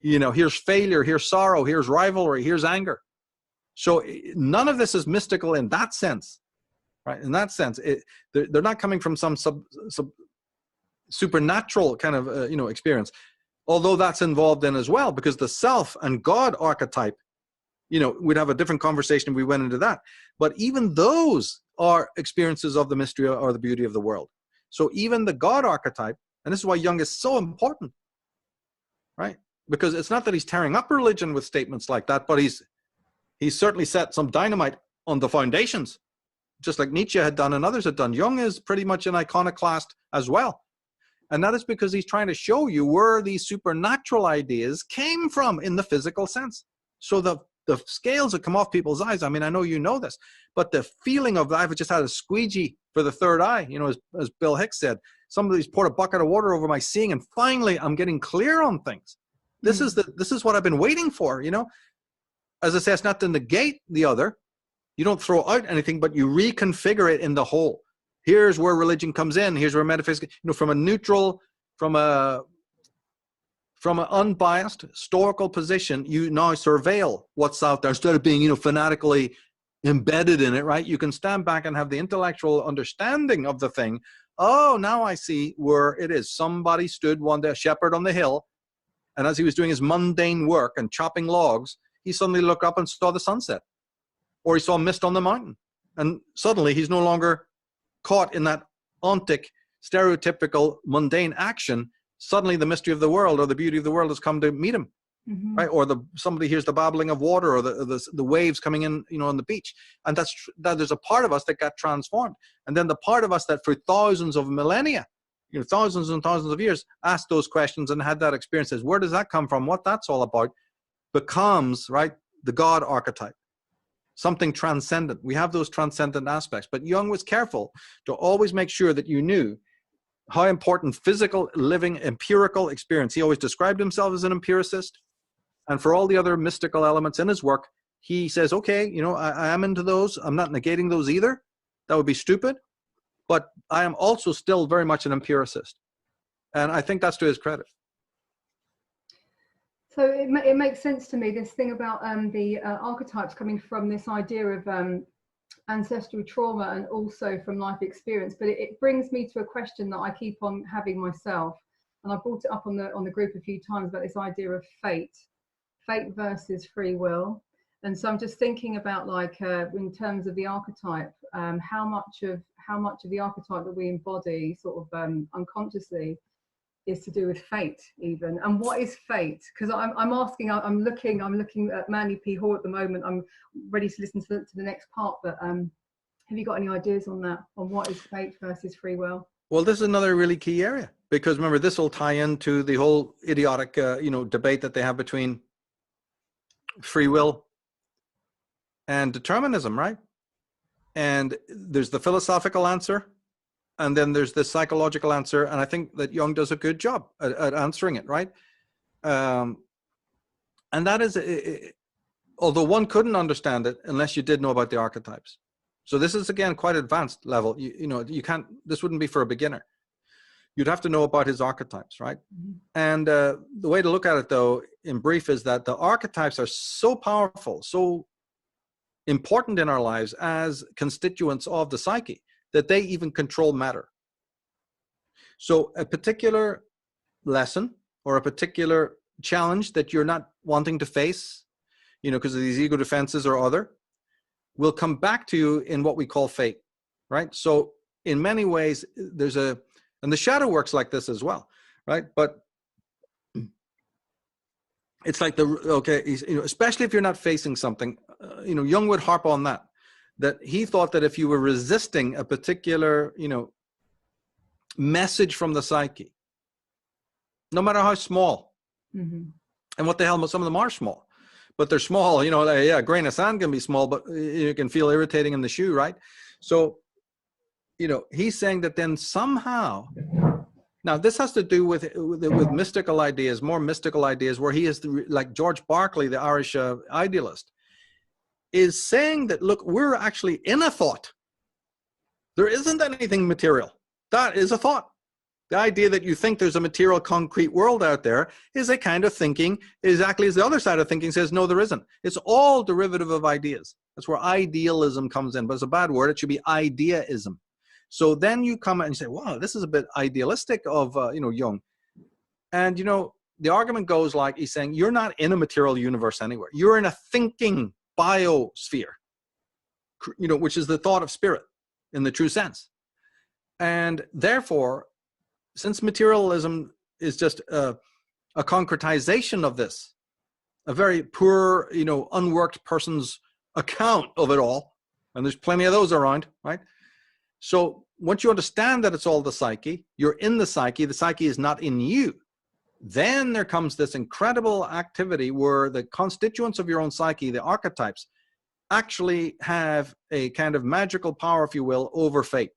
here's failure, here's sorrow, here's rivalry, here's anger. So none of this is mystical in that sense, right? In that sense, they're not coming from some supernatural kind of experience, although that's involved in as well, because the self and God archetype, we'd have a different conversation if we went into that. But even those are experiences of the mystery or the beauty of the world. So even the God archetype, and this is why Jung is so important, right? Because it's not that he's tearing up religion with statements like that, but he's certainly set some dynamite on the foundations, just like Nietzsche had done and others had done. Jung is pretty much an iconoclast as well. And that is because he's trying to show you where these supernatural ideas came from in the physical sense. So the scales that come off people's eyes, I mean, I know you know this, but the feeling of I've just had a squeegee for the third eye, as Bill Hicks said, somebody's poured a bucket of water over my seeing, and finally I'm getting clear on things. This is what I've been waiting for, As I say, it's not to negate the other. You don't throw out anything, but you reconfigure it in the whole. Here's where religion comes in. Here's where metaphysics, from a neutral, from an unbiased historical position, you now surveil what's out there instead of being, fanatically embedded in it, right? You can stand back and have the intellectual understanding of the thing. Oh, now I see where it is. Somebody stood one day, a shepherd on the hill, and as he was doing his mundane work and chopping logs, he suddenly looked up and saw the sunset, or he saw mist on the mountain. And suddenly he's no longer caught in that ontic, stereotypical, mundane action. Suddenly the mystery of the world or the beauty of the world has come to meet him, right? Or somebody hears the babbling of water or the waves coming in, on the beach. And that there's a part of us that got transformed. And then the part of us that for thousands of millennia, thousands and thousands of years, asked those questions and had that experience, says, where does that come from? What that's all about, becomes, right, the God archetype, something transcendent. We have those transcendent aspects. But Jung was careful to always make sure that you knew how important physical, living, empirical experience. He always described himself as an empiricist. And for all the other mystical elements in his work, he says, okay, I am into those. I'm not negating those either. That would be stupid. But I am also still very much an empiricist. And I think that's to his credit. So it makes sense to me, this thing about the archetypes coming from this idea of ancestral trauma and also from life experience. But it brings me to a question that I keep on having myself. And I brought it up on the group a few times about this idea of fate versus free will. And so I'm just thinking about, like, in terms of the archetype, how much of the archetype that we embody sort of unconsciously is to do with fate, even. And what is fate? Because I'm looking at Manly P. Hall at the moment. I'm ready to listen to the next part, but have you got any ideas on that, on what is fate versus free will? Well, this is another really key area, because remember, this will tie into the whole idiotic debate that they have between free will and determinism, right? And there's the philosophical answer, and then there's the psychological answer. And I think that Jung does a good job at answering it, right? And that is, although one couldn't understand it unless you did know about the archetypes. So this is, again, quite advanced level. You can't, this wouldn't be for a beginner. you'd have to know about his archetypes, right? And the way to look at it, though, in brief, is that the archetypes are so powerful, so important in our lives as constituents of the psyche, that they even control matter. So a particular lesson or a particular challenge that you're not wanting to face, because of these ego defenses or other, will come back to you in what we call fate, right? So in many ways, and the shadow works like this as well, right? But it's like especially if you're not facing something, Jung would harp on that he thought that if you were resisting a particular, message from the psyche, no matter how small, and what the hell, some of them are small, but they're small, a grain of sand can be small, but you can feel irritating in the shoe, right? So, he's saying that then somehow, now this has to do with mystical ideas, more mystical ideas, where he is like George Berkeley, the Irish idealist, is saying that, look, we're actually in a thought. There isn't anything material. That is a thought. The idea that you think there's a material, concrete world out there is a kind of thinking, exactly as the other side of thinking says, no, there isn't. It's all derivative of ideas. That's where idealism comes in, but it's a bad word. It should be ideaism. So then you come and you say, wow, this is a bit idealistic of, Jung. And, the argument goes like, he's saying, you're not in a material universe anywhere. You're in a thinking biosphere, which is the thought of spirit in the true sense. And therefore, since materialism is just a concretization of this, a very poor, unworked person's account of it all, and there's plenty of those around, right? So once you understand that it's all the psyche, you're in the psyche is not in you, then there comes this incredible activity where the constituents of your own psyche, the archetypes, actually have a kind of magical power, if you will, over fate.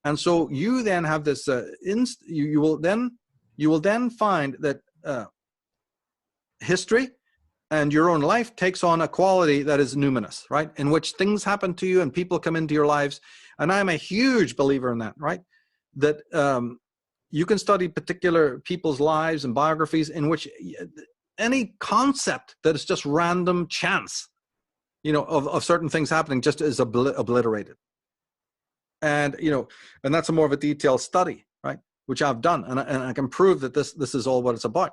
And so you then have this, you will then find that history and your own life takes on a quality that is numinous, right? In which things happen to you and people come into your lives. And I'm a huge believer in that, right? That you can study particular people's lives and biographies in which any concept that is just random chance, of certain things happening just is obliterated. And, and that's a more of a detailed study, right? Which I've done. And I can prove that this is all what it's about.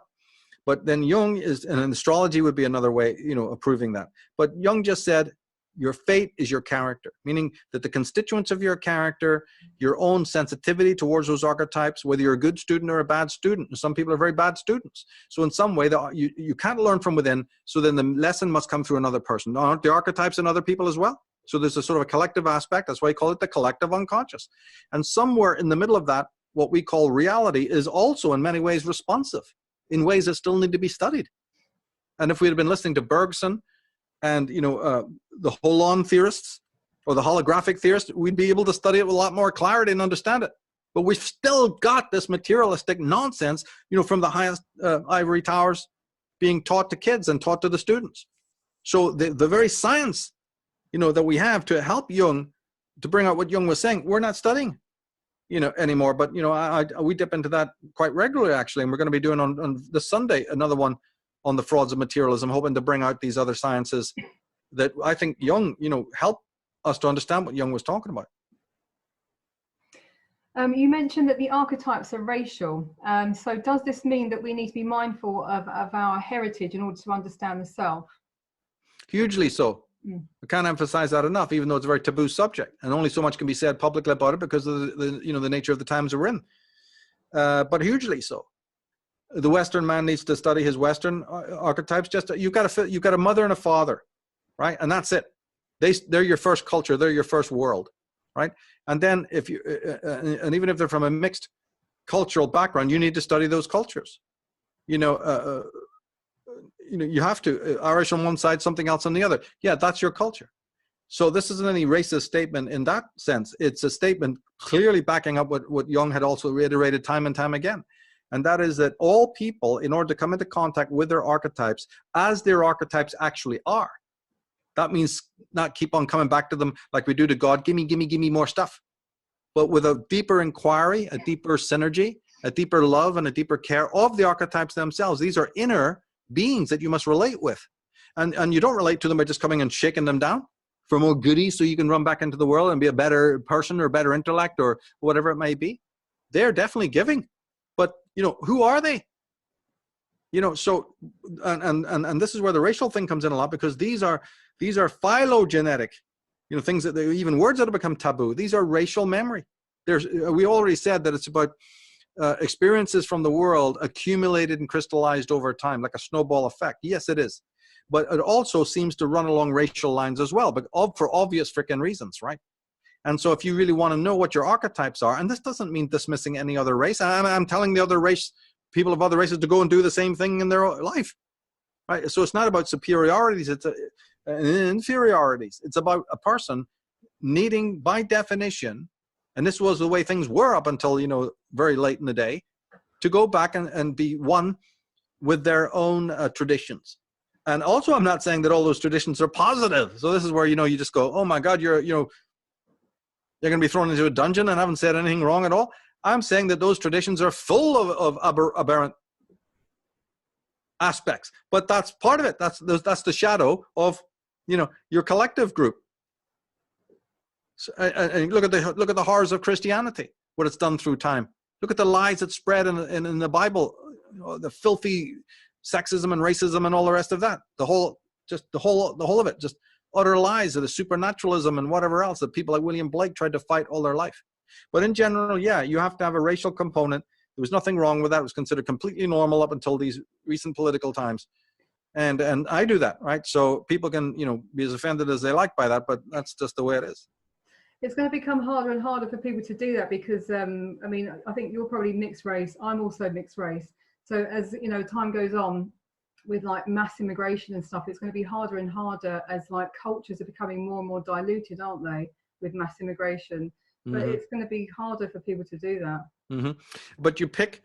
But then Jung and astrology would be another way, of proving that. But Jung just said, your fate is your character, meaning that the constituents of your character, your own sensitivity towards those archetypes, whether you're a good student or a bad student, and some people are very bad students. So in some way, you can't learn from within, so then the lesson must come through another person. Aren't the archetypes in other people as well? So there's a sort of a collective aspect. That's why I call it the collective unconscious. And somewhere in the middle of that, what we call reality is also in many ways responsive, in ways that still need to be studied. And if we had been listening to Bergson and, the Holon theorists or the holographic theorists, we'd be able to study it with a lot more clarity and understand it. But we've still got this materialistic nonsense, from the highest ivory towers being taught to kids and taught to the students. So the very science, that we have to help Jung to bring out what Jung was saying, we're not studying, anymore. But, we dip into that quite regularly, actually. And we're going to be doing on this Sunday another one on the frauds of materialism, hoping to bring out these other sciences that I think Jung, help us to understand what Jung was talking about. You mentioned that the archetypes are racial. So does this mean that we need to be mindful of our heritage in order to understand the self? Hugely so. I can't emphasize that enough, even though it's a very taboo subject, and only so much can be said publicly about it because of the nature of the times we're in. But hugely so. The Western man needs to study his Western archetypes. Just you've got a mother and a father, right? And that's it. They're your first culture. They're your first world, right? And then and even if they're from a mixed cultural background, you need to study those cultures. You have to. Irish on one side, something else on the other. Yeah, that's your culture. So this isn't any racist statement in that sense. It's a statement clearly backing up what Jung had also reiterated time and time again. And that is that all people, in order to come into contact with their archetypes, as their archetypes actually are, that means not keep on coming back to them like we do to God. Gimme more stuff. but with a deeper inquiry, a deeper synergy, a deeper love, and a deeper care of the archetypes themselves. These are inner beings that you must relate with. And you don't relate to them by just coming and shaking them down for more goodies so you can run back into the world and be a better person or better intellect or whatever it may be. They're definitely giving. But, who are they? So, and this is where the racial thing comes in a lot, because these are phylogenetic, things that even words that have become taboo. These are racial memory. We already said that it's about experiences from the world accumulated and crystallized over time, like a snowball effect. Yes, it is. But it also seems to run along racial lines as well, but for obvious freaking reasons, right? And so if you really want to know what your archetypes are, and this doesn't mean dismissing any other race, I'm telling the other race, people of other races, to go and do the same thing in their life, right? So it's not about superiorities, it's inferiorities. It's about a person needing, by definition, and this was the way things were up until, very late in the day, to go back and be one with their own traditions. And also, I'm not saying that all those traditions are positive. So this is where, you just go, oh my God, you're going to be thrown into a dungeon and haven't said anything wrong at all. I'm saying that those traditions are full of aberrant aspects. But that's part of it. That's the shadow of, your collective group. So, and look at the horrors of Christianity, what it's done through time. Look at the lies that spread in the Bible, the filthy sexism and racism and all the rest of that. The whole of it, just utter lies of the supernaturalism and whatever else that people like William Blake tried to fight all their life. But in general, yeah, you have to have a racial component. There was nothing wrong with that. It was considered completely normal up until these recent political times. And I do that, right? So people can, be as offended as they like by that, but that's just the way it is. It's going to become harder and harder for people to do that because, I think you're probably mixed race. I'm also mixed race. So as, time goes on with like mass immigration and stuff, it's going to be harder and harder as like cultures are becoming more and more diluted, aren't they, with mass immigration? But it's going to be harder for people to do that. Mm-hmm. But you pick,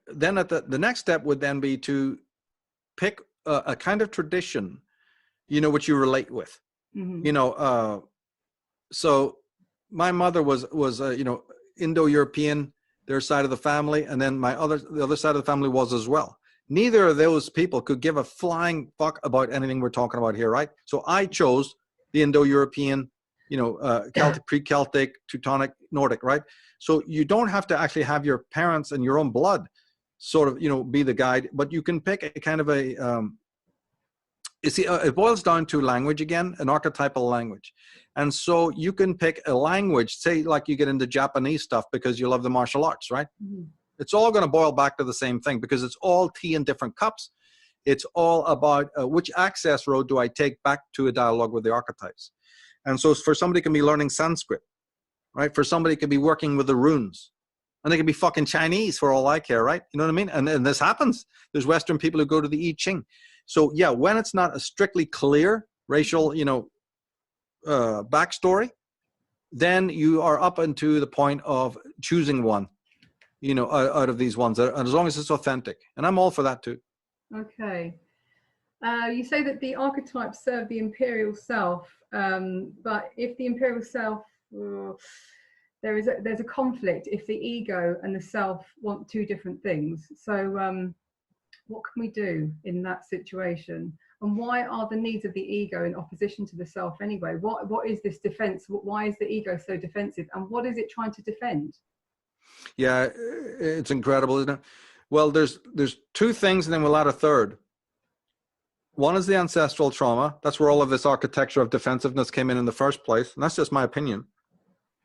then at the next step would then be to pick a kind of tradition, which you relate with. Mm-hmm. So my mother was Indo-European, their side of the family, and then the other side of the family was as well. Neither of those people could give a flying fuck about anything we're talking about here, right? So I chose the Indo-European, Celtic, pre-Celtic, Teutonic, Nordic, right? So you don't have to actually have your parents and your own blood sort of, be the guide, but you can pick a kind of it boils down to language again, an archetypal language. And so you can pick a language, say like you get into Japanese stuff because you love the martial arts, right? Mm-hmm. It's all going to boil back to the same thing because it's all tea in different cups. It's all about which access road do I take back to a dialogue with the archetypes. And so for somebody it can be learning Sanskrit, right? For somebody it can be working with the runes. And they can be fucking Chinese for all I care, right? You know what I mean? And this happens. There's Western people who go to the I Ching. So yeah, when it's not a strictly clear racial, backstory, then you are up into the point of choosing one, out of these ones, and as long as it's authentic. And I'm all for that too. Okay. You say that the archetypes serve the imperial self, but if the imperial self, there's a conflict if the ego and the self want two different things. So what can we do in that situation? And why are the needs of the ego in opposition to the self anyway? What is this defense? Why is the ego so defensive? And what is it trying to defend? Yeah, it's incredible, isn't it? Well, there's two things, and then we'll add a third. One is the ancestral trauma. That's where all of this architecture of defensiveness came in the first place. And that's just my opinion.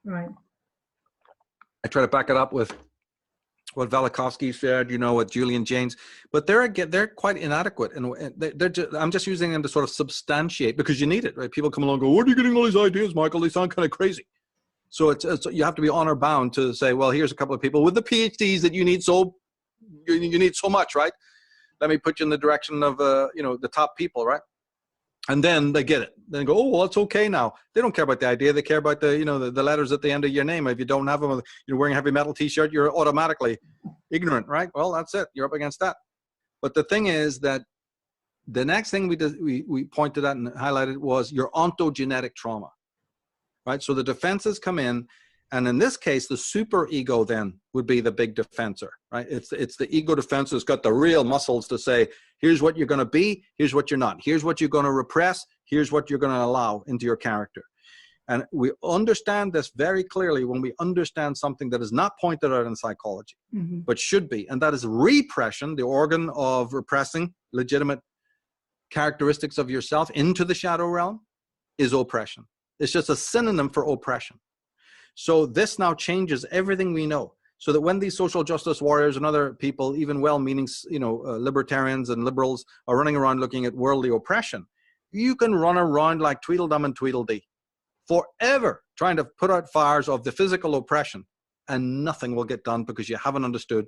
Right. I try to back it up with what Velikovsky said, with Julian Jaynes, but they're quite inadequate, and I'm just using them to sort of substantiate because you need it, right? People come along and go, "Where are you getting all these ideas, Michael? They sound kind of crazy." So it's you have to be honor bound to say, well, here's a couple of people with the PhDs that you need so much, right? Let me put you in the direction of the top people, right? And then they get it. Then they go, oh, well, it's okay now. They don't care about the idea. They care about the letters at the end of your name. If you don't have them, you're wearing a heavy metal T-shirt, you're automatically ignorant, right? Well, that's it. You're up against that. But the thing is that the next thing we pointed out and highlighted was your ontogenetic trauma, right? So the defenses come in, And in this case, the super ego then would be the big defensor, right? It's the ego defense that's got the real muscles to say, here's what you're going to be, here's what you're not, here's what you're going to repress, here's what you're going to allow into your character. And we understand this very clearly when we understand something that is not pointed out in psychology, but should be. And that is repression, the organ of repressing legitimate characteristics of yourself into the shadow realm, is oppression. It's just a synonym for oppression. So this now changes everything we know. So that when these social justice warriors and other people, even well-meaning, libertarians and liberals, are running around looking at worldly oppression, you can run around like Tweedledum and Tweedledee forever trying to put out fires of the physical oppression, and nothing will get done because you haven't understood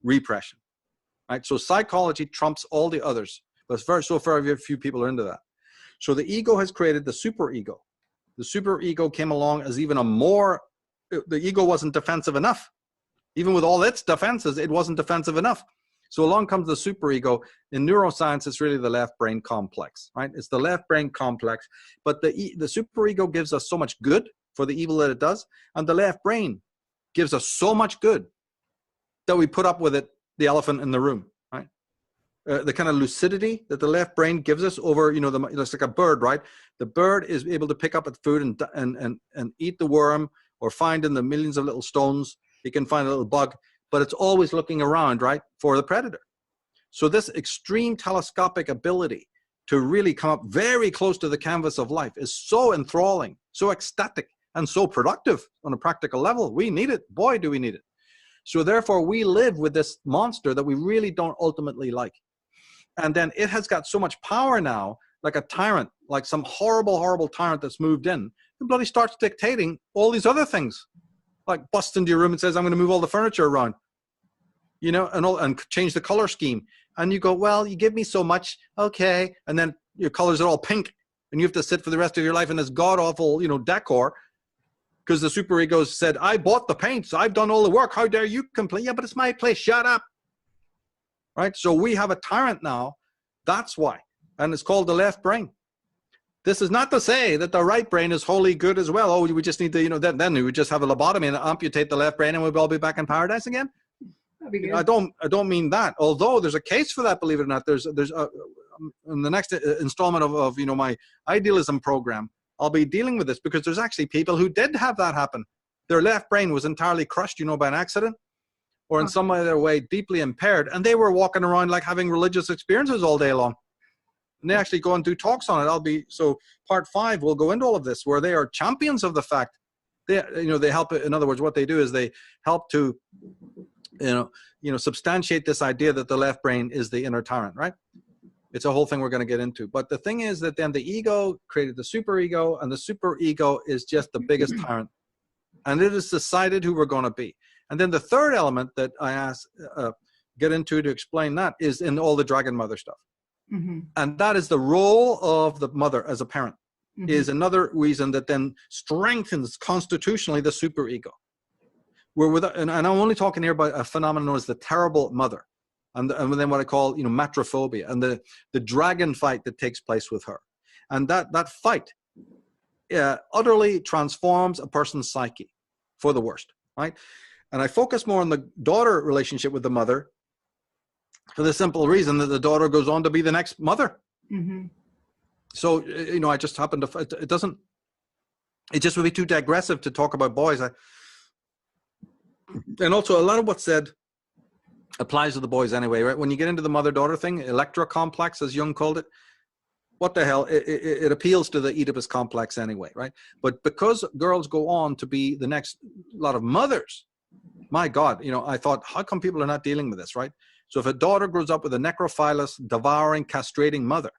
repression, right? So psychology trumps all the others, but so very few people are into that. So the ego has created the superego. The superego came along as even a more, the ego wasn't defensive enough. Even with all its defenses, it wasn't defensive enough. So along comes the superego. In neuroscience, it's really the left brain complex, right? It's the left brain complex. But the superego gives us so much good for the evil that it does. And the left brain gives us so much good that we put up with it, the elephant in the room, right? The kind of lucidity that the left brain gives us over, it's like a bird, right? The bird is able to pick up at food and eat the worm, or find in the millions of little stones, he can find a little bug, but it's always looking around, right, for the predator. So this extreme telescopic ability to really come up very close to the canvas of life is so enthralling, so ecstatic, and so productive on a practical level. We need it. Boy, do we need it. So therefore, we live with this monster that we really don't ultimately like. And then it has got so much power now, like a tyrant, like some horrible, horrible tyrant that's moved in, and bloody starts dictating all these other things. Like busts into your room and says, I'm going to move all the furniture around, and change the color scheme. And you go, well, you give me so much. Okay. And then your colors are all pink and you have to sit for the rest of your life in this god awful, decor, because the superego said, I bought the paints. I've done all the work. How dare you complain? Yeah, but it's my place. Shut up. Right. So we have a tyrant now. That's why. And it's called the left brain. This is not to say that the right brain is wholly good as well. Oh, we just need to, then we would just have a lobotomy and amputate the left brain and we'll all be back in paradise again. That'd be good. I don't mean that. Although there's a case for that, believe it or not. There's in the next installment of my idealism program, I'll be dealing with this, because there's actually people who did have that happen. Their left brain was entirely crushed, by an accident, or in some other way deeply impaired, and they were walking around like having religious experiences all day long. And they actually go and do talks on it. So part 5 will go into all of this, where they are champions of the fact. They help. In other words, what they do is they help to, substantiate this idea that the left brain is the inner tyrant, right? It's a whole thing we're going to get into. But the thing is that then the ego created the superego, and the superego is just the biggest tyrant. And it has decided who we're going to be. And then the third element that I get into to explain that is in all the dragon mother stuff. And that is the role of the mother as a parent, is another reason that then strengthens constitutionally the superego. And I'm only talking here about a phenomenon known as the terrible mother, and then what I call matrophobia, and the dragon fight that takes place with her. And that fight utterly transforms a person's psyche for the worst, right? And I focus more on the daughter relationship with the mother, for the simple reason that the daughter goes on to be the next mother. So, I just happen to, it just would be too digressive to talk about boys. And also a lot of what's said applies to the boys anyway, right? When you get into the mother-daughter thing, Electra complex, as Jung called it, what the hell, it appeals to the Oedipus complex anyway, right? But because girls go on to be the next lot of mothers, my God, I thought, how come people are not dealing with this, right? So if a daughter grows up with a necrophilous, devouring, castrating mother,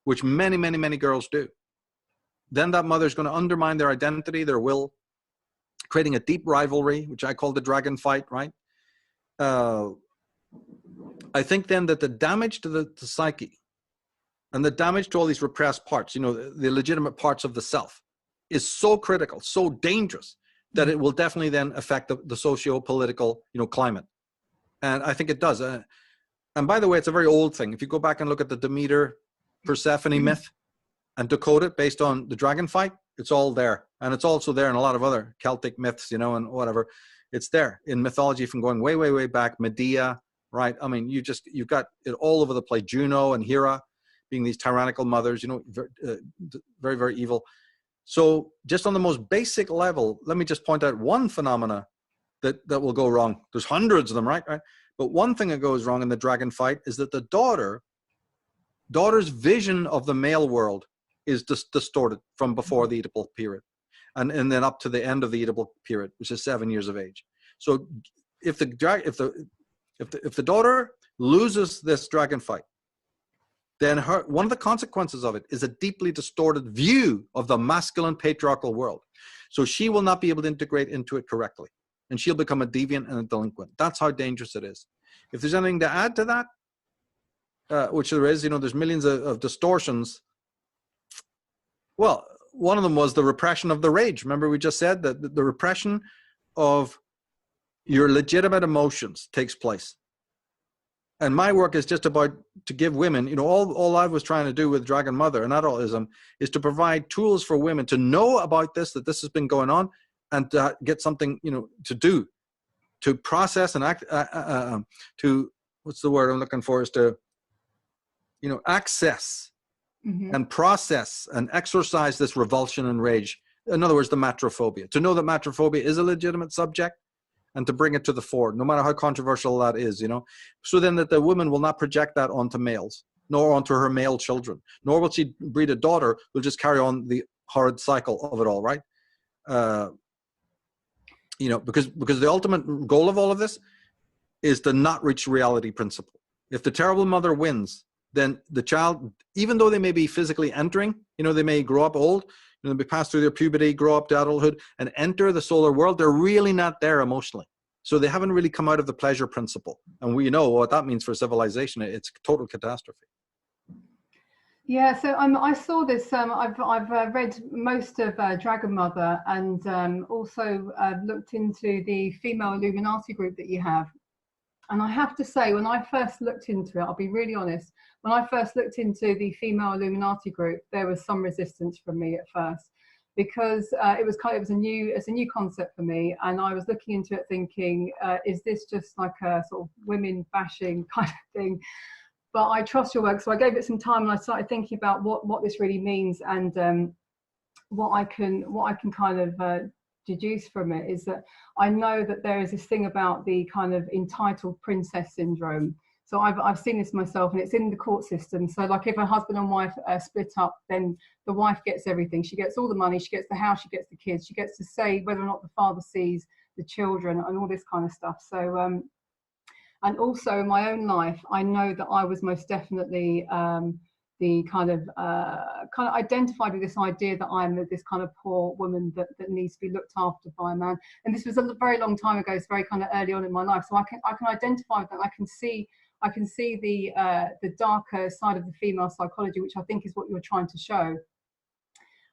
which many, many, many girls do, then that mother is going to undermine their identity, their will, creating a deep rivalry, which I call the dragon fight, right? I think then that the damage to the psyche and the damage to all these repressed parts, the legitimate parts of the self, is so critical, so dangerous, that it will definitely then affect the socio-political, climate. And I think it does. And by the way, it's a very old thing. If you go back and look at the Demeter Persephone myth and decode it based on the dragon fight, It's all there. And it's also there in a lot of other Celtic myths, you know, and whatever. It's there in mythology from going way, way, way back. Medea, right? I mean, you've got it all over the place. Juno and Hera being these tyrannical mothers, you know, very, very evil. So just on the most basic level, let me just point out one phenomena that will go wrong. There's hundreds of them, right? But one thing that goes wrong in the dragon fight is that the daughter's vision of the male world is distorted from before the Oedipal period, and then up to the end of the Oedipal period, which is 7 years of age. So if the daughter loses this dragon fight, then one of the consequences of it is a deeply distorted view of the masculine patriarchal world. So she will not be able to integrate into it correctly, and she'll become a deviant and a delinquent. That's how dangerous it is. If there's anything to add to that, which there is, you know, there's millions of distortions. Well, one of them was the repression of the rage. Remember we just said that the repression of your legitimate emotions takes place. And my work is just about to give women, you know, all I was trying to do with Dragon Mother and adultism is to provide tools for women to know about this, that this has been going on, and to get something, you know, to do, to process and act, to, what's the word I'm looking for, is to, you know, access and process and exercise this revulsion and rage. In other words, the matrophobia. To know that matrophobia is a legitimate subject, and to bring it to the fore, no matter how controversial that is, you know. So then that the woman will not project that onto males, nor onto her male children, nor will she breed a daughter who'll just carry on the horrid cycle of it all, right? You know, because the ultimate goal of all of this is to not reach reality principle. If the terrible mother wins, then the child, even though they may be physically entering, you know, they may grow up old, you know, they pass through their puberty, grow up to adulthood, and enter the solar world, they're really not there emotionally. So they haven't really come out of the pleasure principle. And we know what that means for civilization. It's total catastrophe. Yeah, so I saw this. I've read most of Dragon Mother, and also looked into the female Illuminati group that you have. And I have to say, when I first looked into it, I'll be really honest, when I first looked into the female Illuminati group, there was some resistance from me at first, because it was a new concept for me, and I was looking into it thinking, is this just like a sort of women bashing kind of thing? But I trust your work, so I gave it some time, and I started thinking about what this really means, and what I can kind of deduce from it is that I know that there is this thing about the kind of entitled princess syndrome. So I've seen this myself, and it's in the court system. So like if a husband and wife split up, then the wife gets everything. She gets all the money, she gets the house, she gets the kids, she gets to say whether or not the father sees the children and all this kind of stuff. So and also in my own life, I know that I was most definitely the kind of identified with this idea that I'm this kind of poor woman that needs to be looked after by a man. And this was a very long time ago. It's very kind of early on in my life, so I can identify with that. I can see the darker side of the female psychology, which I think is what you're trying to show.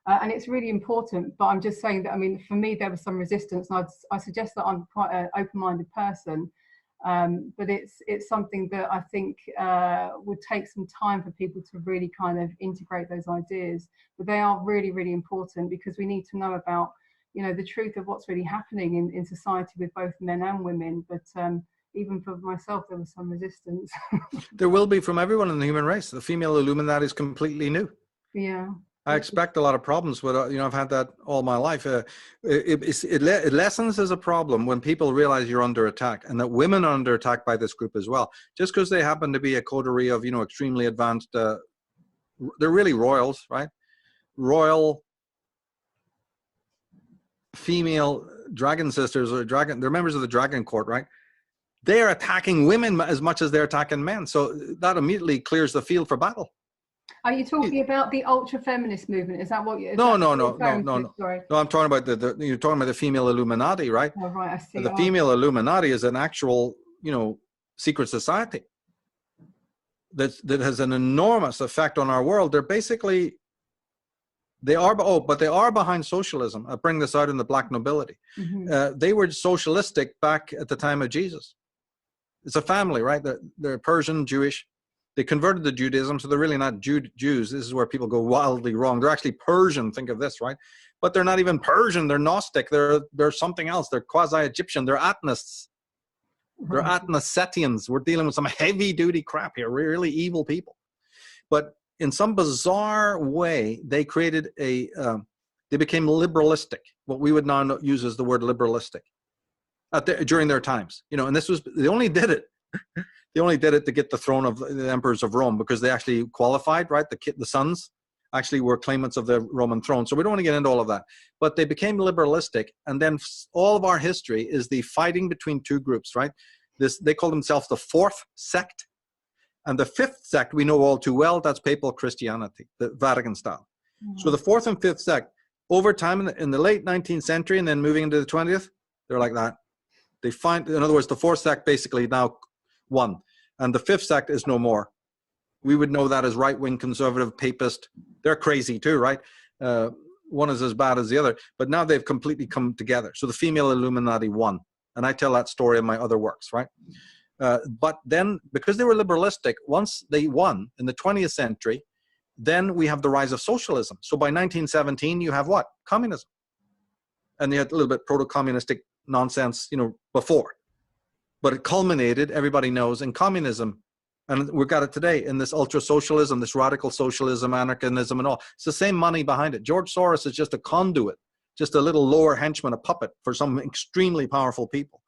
And it's really important. But I'm just saying that, I mean, for me, there was some resistance, and I suggest that I'm quite an open-minded person. But it's something that I think would take some time for people to really kind of integrate those ideas. But they are really, really important, because we need to know about, you know, the truth of what's really happening in society with both men and women. But even for myself, there was some resistance. There will be from everyone in the human race. The female Illuminati is completely new. Yeah. I expect a lot of problems with, you know, I've had that all my life. It lessens as a problem when people realize you're under attack, and that women are under attack by this group as well. Just because they happen to be a coterie of, you know, extremely advanced, they're really royals, right? Royal female dragon sisters, or they're members of the dragon court, right? They're attacking women as much as they're attacking men. So that immediately clears the field for battle. Are you talking about the ultra-feminist movement? Is that what you're... No. Sorry. No, I'm talking about you're talking about the female Illuminati, right? Oh, right, I see. The female Illuminati is an actual, you know, secret society that has an enormous effect on our world. They're basically, they are behind socialism. I bring this out in the Black Nobility. They were socialistic back at the time of Jesus. It's a family, right? They're Persian, Jewish. They converted to Judaism, so they're really not Jews. This is where people go wildly wrong. They're actually Persian. Think of this, right? but they're not even Persian. They're Gnostic. They're something else. They're quasi-Egyptian. They're Atnists. They're Atnisetians. We're dealing with some heavy-duty crap here. Really evil people. But in some bizarre way, they created they became liberalistic. What we would now use as the word liberalistic during their times. And this was, they only did it. They only did it to get the throne of the emperors of Rome, because they actually qualified, right? The sons actually were claimants of the Roman throne. So we don't want to get into all of that. But they became liberalistic. And then all of our history is the fighting between two groups, right? They call themselves the fourth sect. And the fifth sect we know all too well, that's papal Christianity, the Vatican style. Mm-hmm. So the fourth and fifth sect, over time in the late 19th century and then moving into the 20th, they're like that. They find, in other words, the fourth sect basically now won. And the fifth sect is no more. We would know that as right-wing, conservative, papist. They're crazy too, right? One is as bad as the other. But now they've completely come together. So the female Illuminati won. And I tell that story in my other works, right? But then, because they were liberalistic, once they won in the 20th century, then we have the rise of socialism. So by 1917, you have what? Communism. And they had a little bit proto-communistic nonsense, before. But it culminated, everybody knows, in communism. And we've got it today in this ultra-socialism, this radical socialism, anarchism, and all. It's the same money behind it. George Soros is just a conduit, just a little lower henchman, a puppet for some extremely powerful people.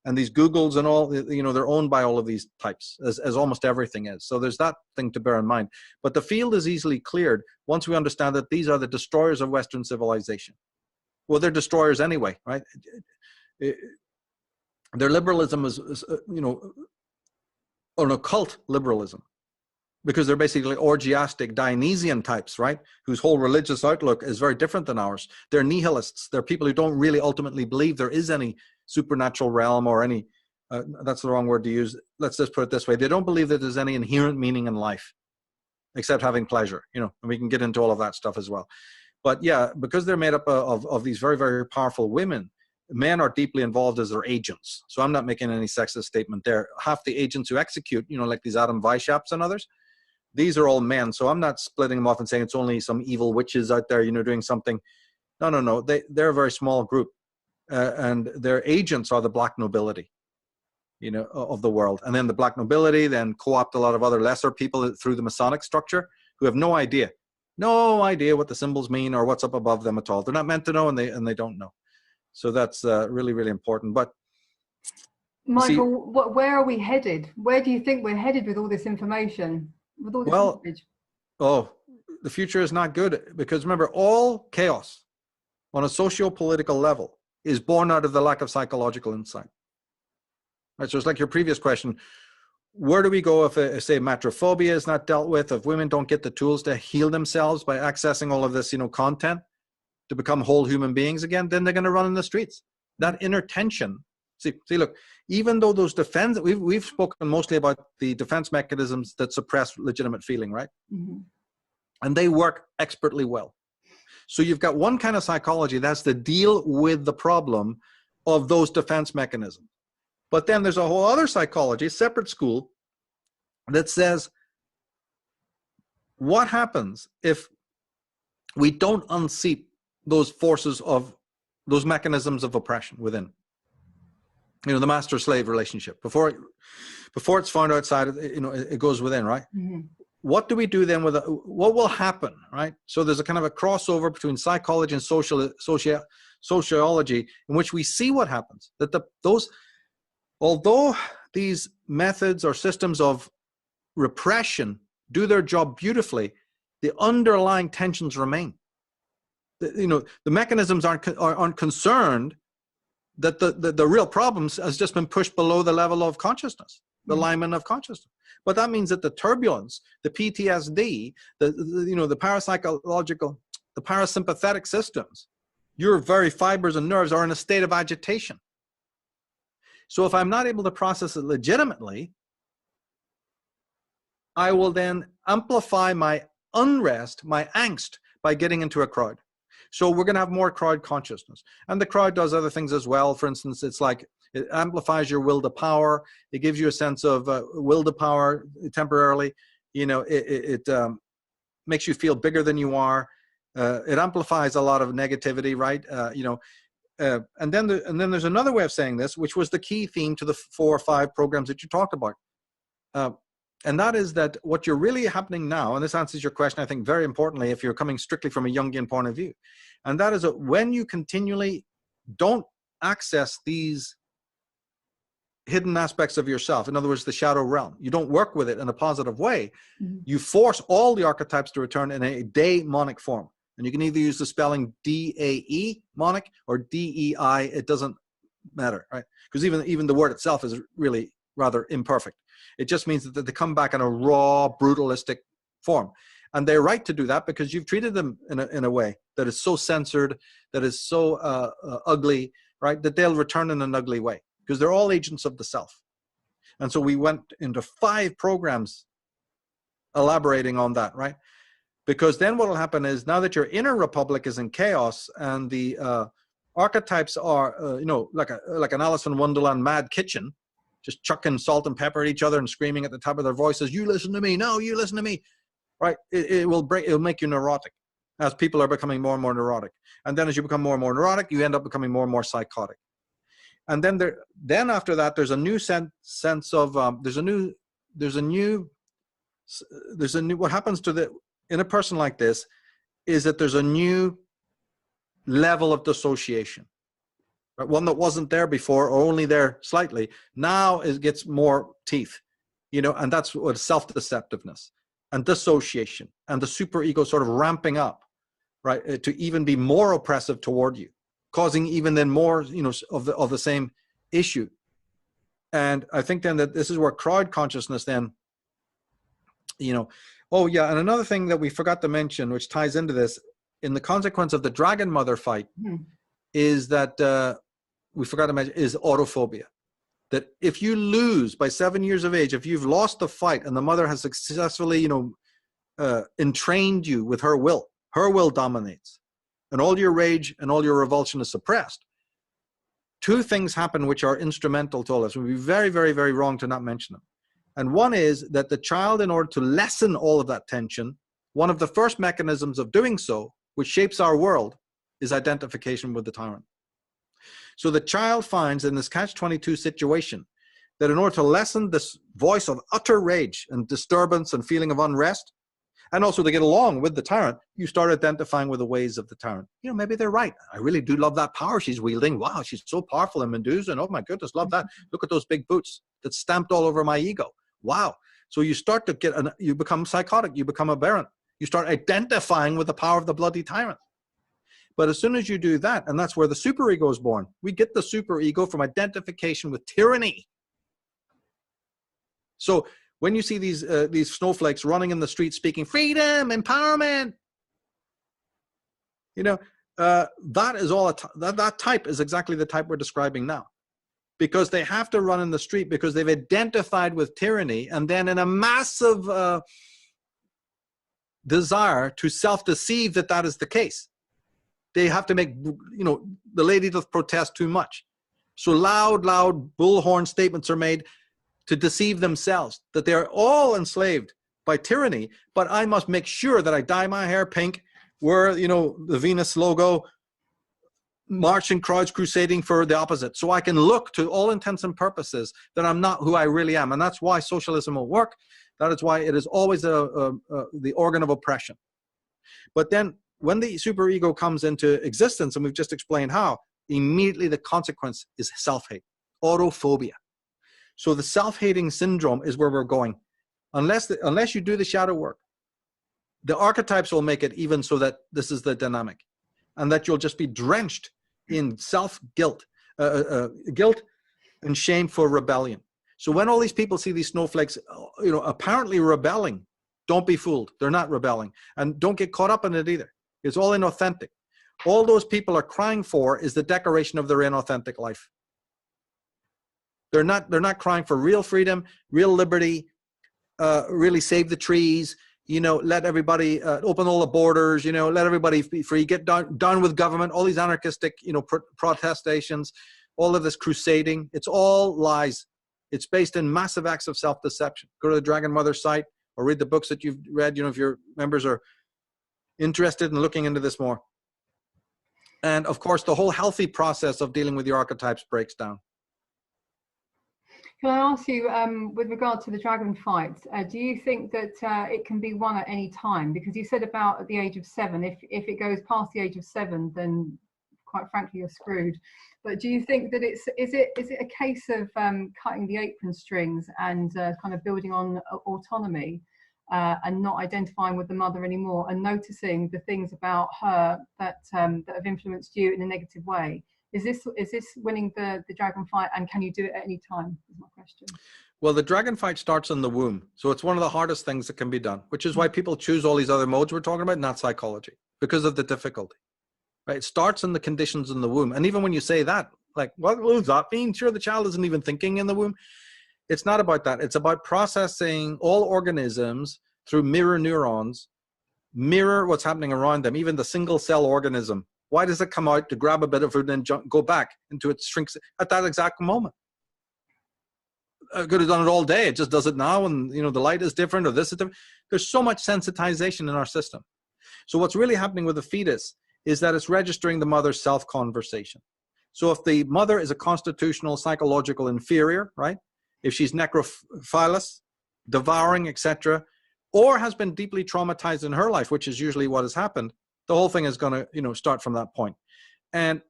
And these Googles and all, they're owned by all of these types, as almost everything is. So there's that thing to bear in mind. But the field is easily cleared once we understand that these are the destroyers of Western civilization. Well, they're destroyers anyway, right? Their liberalism is an occult liberalism, because they're basically orgiastic Dionysian types, right? Whose whole religious outlook is very different than ours. They're nihilists. They're people who don't really ultimately believe there is any supernatural realm or any, that's the wrong word to use. Let's just put it this way. They don't believe that there's any inherent meaning in life except having pleasure, and we can get into all of that stuff as well. But yeah, because they're made up of these very, very powerful women, men are deeply involved as their agents. So I'm not making any sexist statement there. Half the agents who execute, like these Adam Weishaps and others, these are all men. So I'm not splitting them off and saying it's only some evil witches out there, doing something. No. They're a very small group. And their agents are the black nobility, of the world. And then the black nobility then co-opt a lot of other lesser people through the Masonic structure who have no idea what the symbols mean or what's up above them at all. They're not meant to know, and they don't know. So that's really, really important. But Michael, where are we headed? Where do you think we're headed with all this information? With all this knowledge? The future is not good, because remember, all chaos on a socio-political level is born out of the lack of psychological insight. Right? So it's like your previous question. Where do we go if say, matrophobia is not dealt with, if women don't get the tools to heal themselves by accessing all of this, content to become whole human beings again? Then they're going to run in the streets. That inner tension. See, look, even though those defense, we've spoken mostly about the defense mechanisms that suppress legitimate feeling, right? Mm-hmm. And they work expertly well. So you've got one kind of psychology that's to deal with the problem of those defense mechanisms. But then there's a whole other psychology, separate school, that says, what happens if we don't unseat those forces of those mechanisms of oppression within? The master-slave relationship. Before it's found outside, it goes within, right? Mm-hmm. What do we do then with what will happen, right? So there's a kind of a crossover between psychology and sociology, in which we see what happens. That although these methods or systems of repression do their job beautifully, the underlying tensions remain. The mechanisms aren't concerned that the real problems has just been pushed below the level of consciousness, the alignment of consciousness. But that means that the turbulence, the PTSD, the parapsychological, the parasympathetic systems, your very fibers and nerves are in a state of agitation. So if I'm not able to process it legitimately, I will then amplify my unrest, my angst, by getting into a crowd. So we're going to have more crowd consciousness. And the crowd does other things as well. For instance, it's like it amplifies your will to power. It gives you a sense of will to power temporarily. It makes you feel bigger than you are. It amplifies a lot of negativity, right? And then there's another way of saying this, which was the key theme to the 4 or 5 programs that you talked about. And that is that what you're really happening now, and this answers your question, I think, very importantly, if you're coming strictly from a Jungian point of view, and that is that when you continually don't access these hidden aspects of yourself, in other words, the shadow realm, you don't work with it in a positive way, you force all the archetypes to return in a daemonic form. And you can either use the spelling D-A-E, monic, or D-E-I, it doesn't matter, right? Because even the word itself is really rather imperfect. It just means that they come back in a raw, brutalistic form. And they're right to do that because you've treated them in a way that is so censored, that is so ugly, right, that they'll return in an ugly way because they're all agents of the self. And so we went into 5 programs elaborating on that, right? Because then what will happen is now that your inner republic is in chaos and the archetypes are, like an Alice in Wonderland mad kitchen, just chucking salt and pepper at each other and screaming at the top of their voices, you listen to me, no, you listen to me, right? It'll make you neurotic as people are becoming more and more neurotic. And then as you become more and more neurotic, you end up becoming more and more psychotic. And then after that, there's a new sense of, what happens in a person like this is that there's a new level of dissociation. Right? One that wasn't there before or only there slightly. Now it gets more teeth, and that's what self-deceptiveness and dissociation and the superego sort of ramping up, right, to even be more oppressive toward you, causing even then more, of the same issue. And I think then that this is where crowd consciousness then, oh yeah, and another thing that we forgot to mention, which ties into this, in the consequence of the dragon mother fight, is that we forgot to mention is autophobia. That if you lose by 7 years of age, if you've lost the fight and the mother has successfully, entrained you with her will dominates, and all your rage and all your revulsion is suppressed. 2 things happen which are instrumental to all this. It would be very, very, very wrong to not mention them. And one is that the child, in order to lessen all of that tension, one of the first mechanisms of doing so, which shapes our world, is identification with the tyrant. So the child finds in this catch-22 situation that in order to lessen this voice of utter rage and disturbance and feeling of unrest, and also to get along with the tyrant, you start identifying with the ways of the tyrant. Maybe they're right. I really do love that power she's wielding. Wow, she's so powerful in Medusa. And oh my goodness, love that. Look at those big boots that's stamped all over my ego. Wow. So you start to you become psychotic. You become aberrant. You start identifying with the power of the bloody tyrant. But as soon as you do that, and that's where the superego is born, we get the superego from identification with tyranny. So when you see these snowflakes running in the street speaking freedom, empowerment, that is all. That type is exactly the type we're describing now, because they have to run in the street because they've identified with tyranny, and then in a massive desire to self-deceive that is the case, they have to make the lady doth protest too much. So loud bullhorn statements are made to deceive themselves that they're all enslaved by tyranny, but I must make sure that I dye my hair pink, wear, the Venus logo, march in crowds crusading for the opposite, so I can look to all intents and purposes that I'm not who I really am. And that's why socialism will work. That is why it is always the organ of oppression. But then when the superego comes into existence, and we've just explained how, immediately the consequence is self-hate, autophobia. So the self-hating syndrome is where we're going. Unless you do the shadow work, the archetypes will make it even so that this is the dynamic, and that you'll just be drenched in self-guilt, guilt and shame for rebellion. So when all these people see these snowflakes, apparently rebelling, don't be fooled. They're not rebelling, and don't get caught up in it either. It's all inauthentic. All those people are crying for is the decoration of their inauthentic life. They're not crying for real freedom, real liberty, really save the trees, let everybody open all the borders, let everybody be free, get down with government, all these anarchistic, protestations, all of this crusading. It's all lies. It's based in massive acts of self-deception. Go to the Dragon Mother site or read the books that you've read, if your members are interested in looking into this more. And of course, the whole healthy process of dealing with your archetypes breaks down. Can I ask you, with regard to the dragon fight, do you think that it can be won at any time? Because you said about at the age of 7, if it goes past the age of 7, then quite frankly, you're screwed. But do you think that is it a case of cutting the apron strings and kind of building on autonomy and not identifying with the mother anymore and noticing the things about her that have influenced you in a negative way? Is this winning the dragon fight, and can you do it at any time, is my question. Well, the dragon fight starts in the womb. So it's one of the hardest things that can be done, which is why people choose all these other modes we're talking about, not psychology, because of the difficulty. Right? It starts in the conditions in the womb. And even when you say that, like, what does that mean? Sure, the child isn't even thinking in the womb. It's not about that. It's about processing all organisms through mirror neurons, mirror what's happening around them, even the single cell organism. Why does it come out to grab a bit of food and then go back into it, shrinks at that exact moment? I could have done it all day. It just does it now, and you know the light is different, or this is different. There's so much sensitization in our system. So what's really happening with the fetus is that it's registering the mother's self-conversation. So if the mother is a constitutional psychological inferior, right? If she's necrophilous, devouring, etc., or has been deeply traumatized in her life, which is usually what has happened, the whole thing is going to, you know, start from that point. And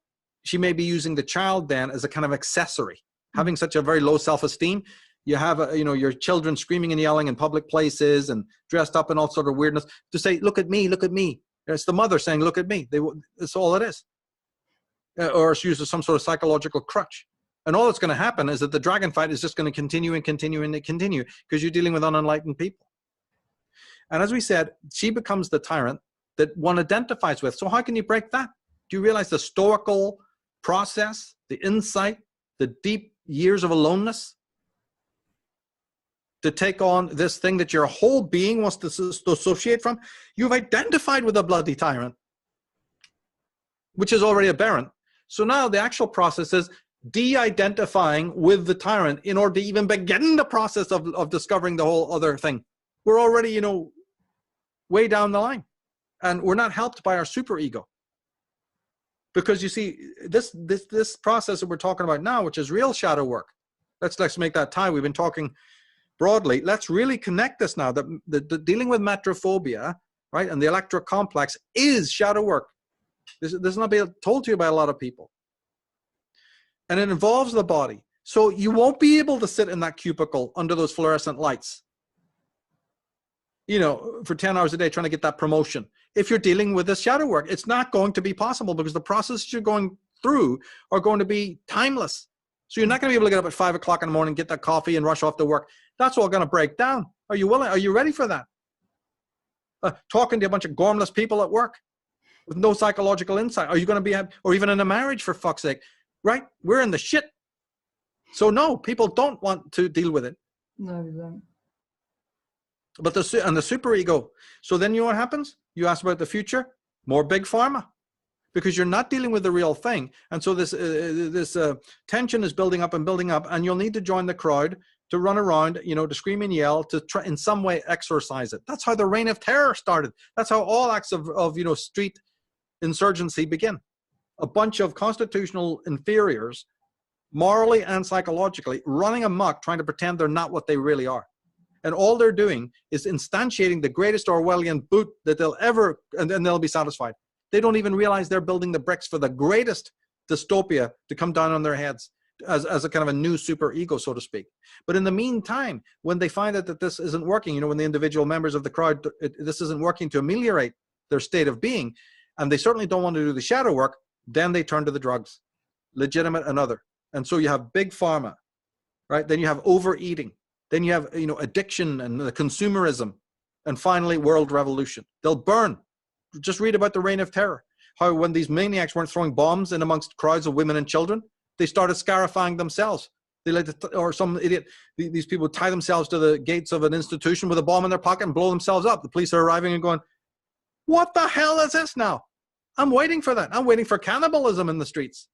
she may be using the child then as a kind of accessory. Having such a very low self-esteem, you have, you know, your children screaming and yelling in public places and dressed up in all sort of weirdness to say, look at me, look at me. It's the mother saying, look at me. That's all it is. Or it's used as some sort of psychological crutch. And all that's going to happen is that the dragon fight is just going to continue and continue and continue because you're dealing with unenlightened people. And as we said, she becomes the tyrant that one identifies with. So how can you break that? Do you realize the stoical process, the insight, the deep years of aloneness to take on this thing that your whole being wants to associate from? You've identified with a bloody tyrant, which is already aberrant. So now the actual process is de-identifying with the tyrant in order to even begin the process of discovering the whole other thing. We're already, you know, way down the line. And we're not helped by our superego. Because you see, this process that we're talking about now, which is real shadow work, let's make that tie. We've been talking broadly. Let's really connect this now. The dealing with metrophobia, right, and the electro complex is shadow work. This is not being told to you by a lot of people. And it involves the body. So you won't be able to sit in that cubicle under those fluorescent lights, you know, for 10 hours a day trying to get that promotion. If you're dealing with this shadow work, it's not going to be possible because the processes you're going through are going to be timeless. So you're not going to be able to get up at 5 o'clock in the morning, get that coffee and rush off to work. That's all going to break down. Are you willing? Are you ready for that? Talking to a bunch of gormless people at work with no psychological insight. Are you going to be, or even in a marriage, for fuck's sake, right? We're in the shit. So no, people don't want to deal with it. No, they don't. But the superego. So then you know what happens? You ask about the future, more big pharma, because you're not dealing with the real thing. And so this tension is building up, and you'll need to join the crowd to run around, you know, to scream and yell, to try in some way exorcise it. That's how the reign of terror started. That's how all acts of you know, street insurgency begin. A bunch of constitutional inferiors, morally and psychologically, running amok, trying to pretend they're not what they really are. And all they're doing is instantiating the greatest Orwellian boot that they'll ever, and then they'll be satisfied. They don't even realize they're building the bricks for the greatest dystopia to come down on their heads as a kind of a new super ego, so to speak. But in the meantime, when they find out that this isn't working, you know, when the individual members of the crowd, this isn't working to ameliorate their state of being, and they certainly don't want to do the shadow work, then they turn to the drugs, legitimate and other. And so you have big pharma, right? Then you have overeating. Then you have, you know, addiction and the consumerism, and finally world revolution. They'll burn. Just read about the reign of terror. How when these maniacs weren't throwing bombs in amongst crowds of women and children, they started scarifying themselves. They let or some idiot, these people tie themselves to the gates of an institution with a bomb in their pocket and blow themselves up. The police are arriving and going, what the hell is this now? I'm waiting for that. I'm waiting for cannibalism in the streets.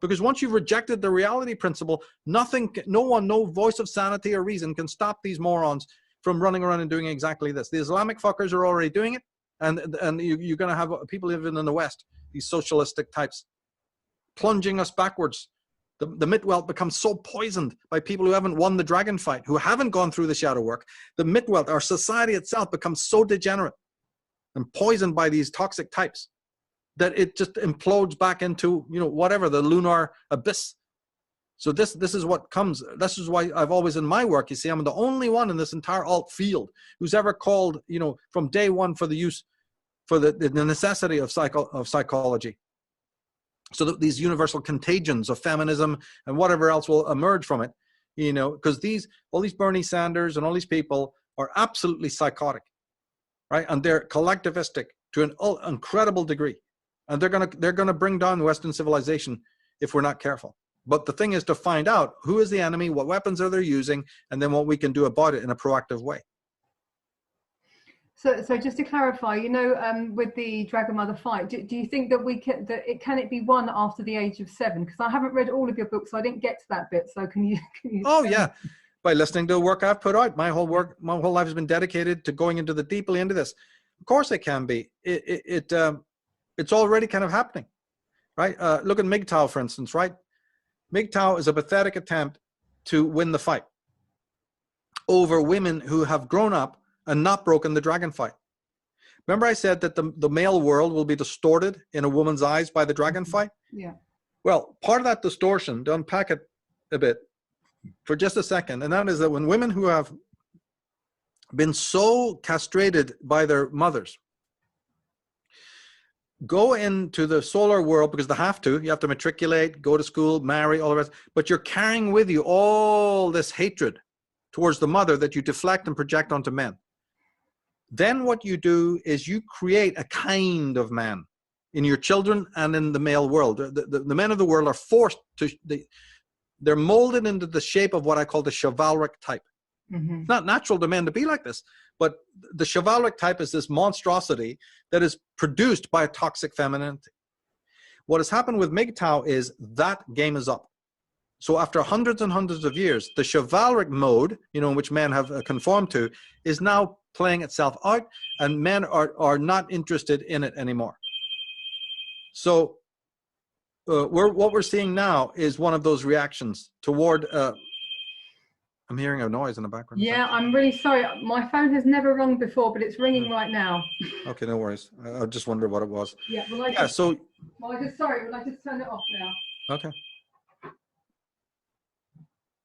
Because once you've rejected the reality principle, nothing, no one, no voice of sanity or reason can stop these morons from running around and doing exactly this. The Islamic fuckers are already doing it. And you're going to have people living in the West, these socialistic types, plunging us backwards. The Midwelt becomes so poisoned by people who haven't won the dragon fight, who haven't gone through the shadow work. The Midwelt, our society itself, becomes so degenerate and poisoned by these toxic types that it just implodes back into, whatever, the lunar abyss. So this is what comes. This is why I've always, in my work, you see, I'm the only one in this entire alt field who's ever called, from day one for the use, for the necessity of psychology. So that these universal contagions of feminism and whatever else will emerge from it, because all these Bernie Sanders and all these people are absolutely psychotic, right? And they're collectivistic to an incredible degree, and they're gonna bring down Western civilization if we're not careful. But the thing is to find out who is the enemy, what weapons are they using, and then what we can do about it in a proactive way. So just to clarify, with the Dragon Mother fight, do you think that can it be won after the age of 7? Because I haven't read all of your books, so I didn't get to that bit. So can you Oh yeah, by listening to the work I've put out, my whole life has been dedicated to going deeply into this. Of course it can be. It's already kind of happening, right? Look at MGTOW, for instance, right? MGTOW is a pathetic attempt to win the fight over women who have grown up and not broken the dragon fight. Remember I said that the male world will be distorted in a woman's eyes by the dragon fight? Yeah. Well, part of that distortion, to unpack it a bit for just a second, and that is that when women who have been so castrated by their mothers go into the solar world, because you have to matriculate, go to school, marry, all the rest, but you're carrying with you all this hatred towards the mother that you deflect and project onto men. Then what you do is you create a kind of man in your children and in the male world. The men of the world are forced to, they're molded into the shape of what I call the chivalric type. Mm-hmm. It's not natural to men to be like this, but the chivalric type is this monstrosity that is produced by a toxic femininity. What has happened with MGTOW is that game is up. So after hundreds and hundreds of years, the chivalric mode, in which men have conformed to, is now playing itself out, and men are not interested in it anymore. So what we're seeing now is one of those reactions toward, I'm hearing a noise in the background. Yeah, I'm really sorry. My phone has never rung before, but it's ringing right now. Okay, no worries. I just wondered what it was. Yeah, will I just turn it off now? Okay.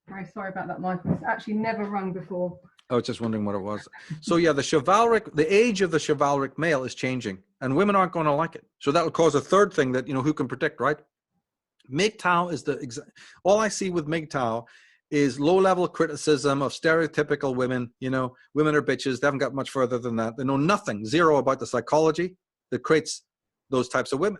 Very sorry about that, Michael. It's actually never rung before. I was just wondering what it was. So yeah, the age of the chivalric male is changing, and women aren't going to like it. So that will cause a third thing that, who can predict, right? MGTOW is all I see with MGTOW is low-level criticism of stereotypical women. Women are bitches. They haven't got much further than that. They know nothing, zero about the psychology that creates those types of women.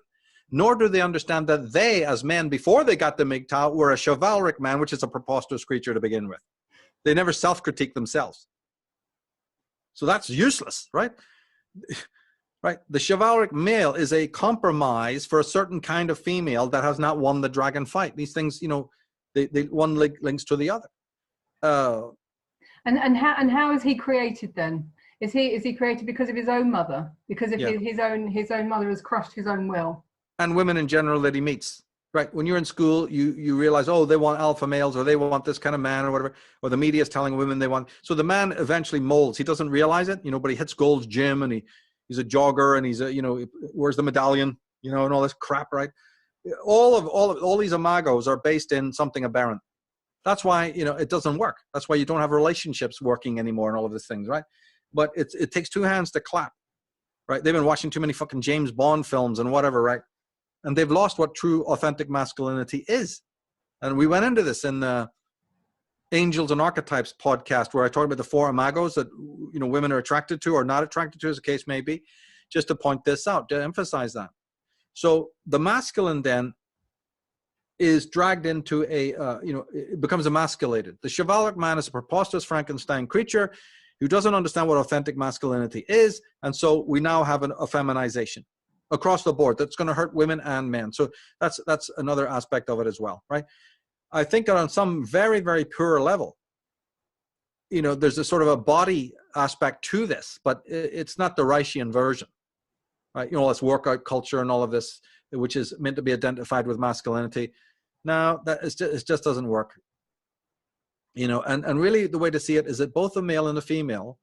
Nor do they understand that they, as men, before they got the MGTOW, were a chivalric man, which is a preposterous creature to begin with. They never self-critique themselves. So that's useless, right? Right? The chivalric male is a compromise for a certain kind of female that has not won the dragon fight. These things, they one links to the other. And how is he created then? Is he created because of his own mother? Because of his own mother has crushed his own will? And women in general that he meets, right? When you're in school, you realize, oh, they want alpha males, or they want this kind of man, or whatever, or the media is telling women they want. So the man eventually molds. He doesn't realize it, but he hits Gold's Gym, and he's a jogger, and he's wears the medallion, and all this crap, right? All these imagos are based in something aberrant. That's why, it doesn't work. That's why you don't have relationships working anymore and all of these things, right? But it takes two hands to clap, right? They've been watching too many fucking James Bond films and whatever, right? And they've lost what true authentic masculinity is. And we went into this in the Angels and Archetypes podcast, where I talked about the 4 imagos that, women are attracted to or not attracted to, as the case may be, just to point this out, to emphasize that. So the masculine then is dragged into it becomes emasculated. The chivalric man is a preposterous Frankenstein creature who doesn't understand what authentic masculinity is. And so we now have a feminization across the board that's going to hurt women and men. So that's another aspect of it as well, right? I think that on some very, very pure level, there's a sort of a body aspect to this, but it's not the Reichian version. right? You know, this workout culture and all of this, which is meant to be identified with masculinity. Now, it just doesn't work. You know, and really the way to see it is that both the male and the female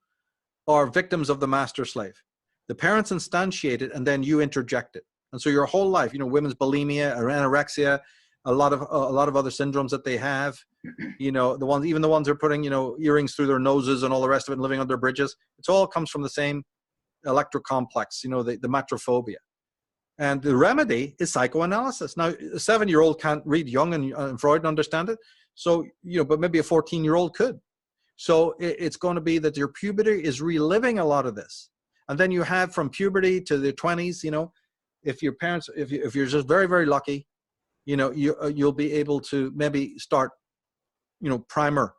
are victims of the master slave. The parents instantiate it, and then you interject it. And so your whole life, you know, women's bulimia or anorexia, a lot of other syndromes that they have, you know, even the ones who are putting, you know, earrings through their noses and all the rest of it and living under bridges, it all comes from the same electrocomplex, you know, the matrophobia. And the remedy is psychoanalysis. Now, a 7-year-old can't read Jung and Freud and understand it. So, you know, but maybe a 14-year-old could. So it's going to be that your puberty is reliving a lot of this. And then you have from puberty to the 20s, you know, if your parents, if you're just very, very lucky, you know, you'll be able to maybe start, you know, primer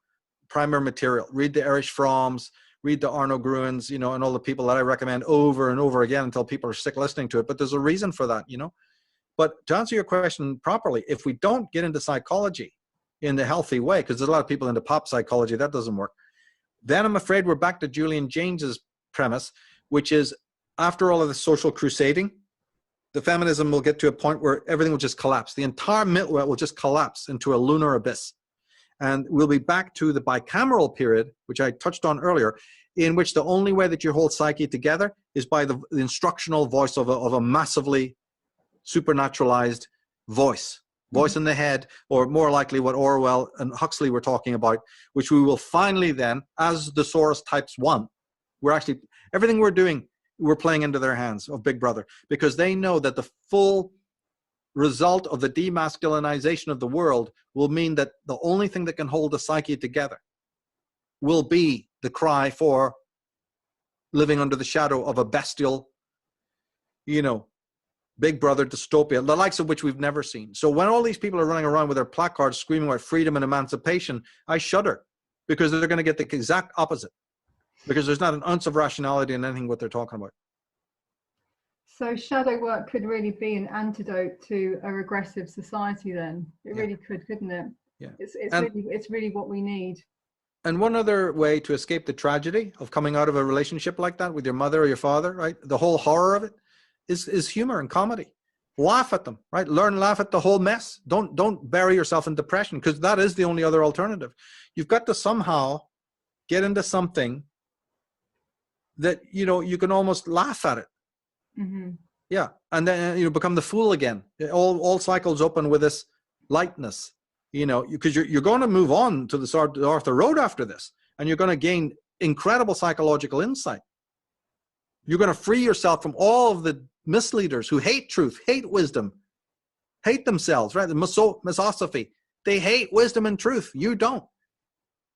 material. Read the Erich Fromms, read the Arno Gruens, you know, and all the people that I recommend over and over again until people are sick listening to it. But there's a reason for that, you know. But to answer your question properly, if we don't get into psychology in the healthy way, because there's a lot of people into pop psychology, that doesn't work, then I'm afraid we're back to Julian James's premise, which is after all of the social crusading, the feminism will get to a point where everything will just collapse. The entire middle will just collapse into a lunar abyss. And we'll be back to the bicameral period, which I touched on earlier, in which the only way that you hold psyche together is by the instructional voice of a massively supernaturalized voice in the head, or more likely what Orwell and Huxley were talking about, which we will finally then, as the Soros types want, we're actually, everything we're doing, we're playing into their hands of Big Brother, because they know that the full result of the demasculinization of the world will mean that the only thing that can hold the psyche together will be the cry for living under the shadow of a bestial, you know, Big Brother dystopia, the likes of which we've never seen. So when all these people are running around with their placards screaming about freedom and emancipation, I shudder, because they're going to get the exact opposite, because there's not an ounce of rationality in anything what they're talking about. So shadow work could really be an antidote to a regressive society then. It really could, couldn't it? Yeah. It's really what we need. And one other way to escape the tragedy of coming out of a relationship like that with your mother or your father, right? The whole horror of it is humor and comedy. Laugh at them, right? Learn, laugh at the whole mess. Don't bury yourself in depression, because that is the only other alternative. You've got to somehow get into something that, you know, you can almost laugh at it. Mm-hmm. Yeah. And then, you know, become the fool again. All cycles open with this lightness, you know, because you're going to move on to the Arthur Road after this, and you're going to gain incredible psychological insight. You're going to free yourself from all of the misleaders who hate truth, hate wisdom, hate themselves, right? The misosophy. They hate wisdom and truth. You don't.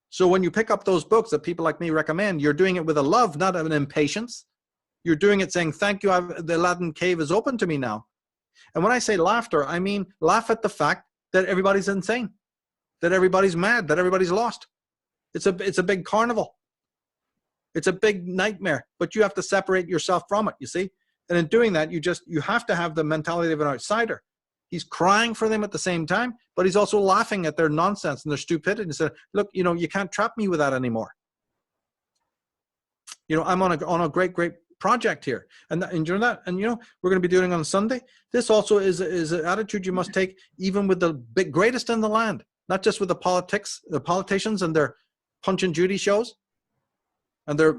So when you pick up those books that people like me recommend, you're doing it with a love, not an impatience. You're doing it saying, thank you, the Aladdin cave is open to me now. And when I say laughter, I mean laugh at the fact that everybody's insane, that everybody's mad, that everybody's lost. It's a big carnival. It's a big nightmare, but you have to separate yourself from it, you see? And in doing that, you have to have the mentality of an outsider. He's crying for them at the same time, but he's also laughing at their nonsense and their stupidity and said, look, you know, you can't trap me with that anymore. You know, I'm on a great project here. And during that, and you know, we're going to be doing it on Sunday. This also is an attitude you must take even with the greatest in the land, not just with the politicians and their Punch and Judy shows and their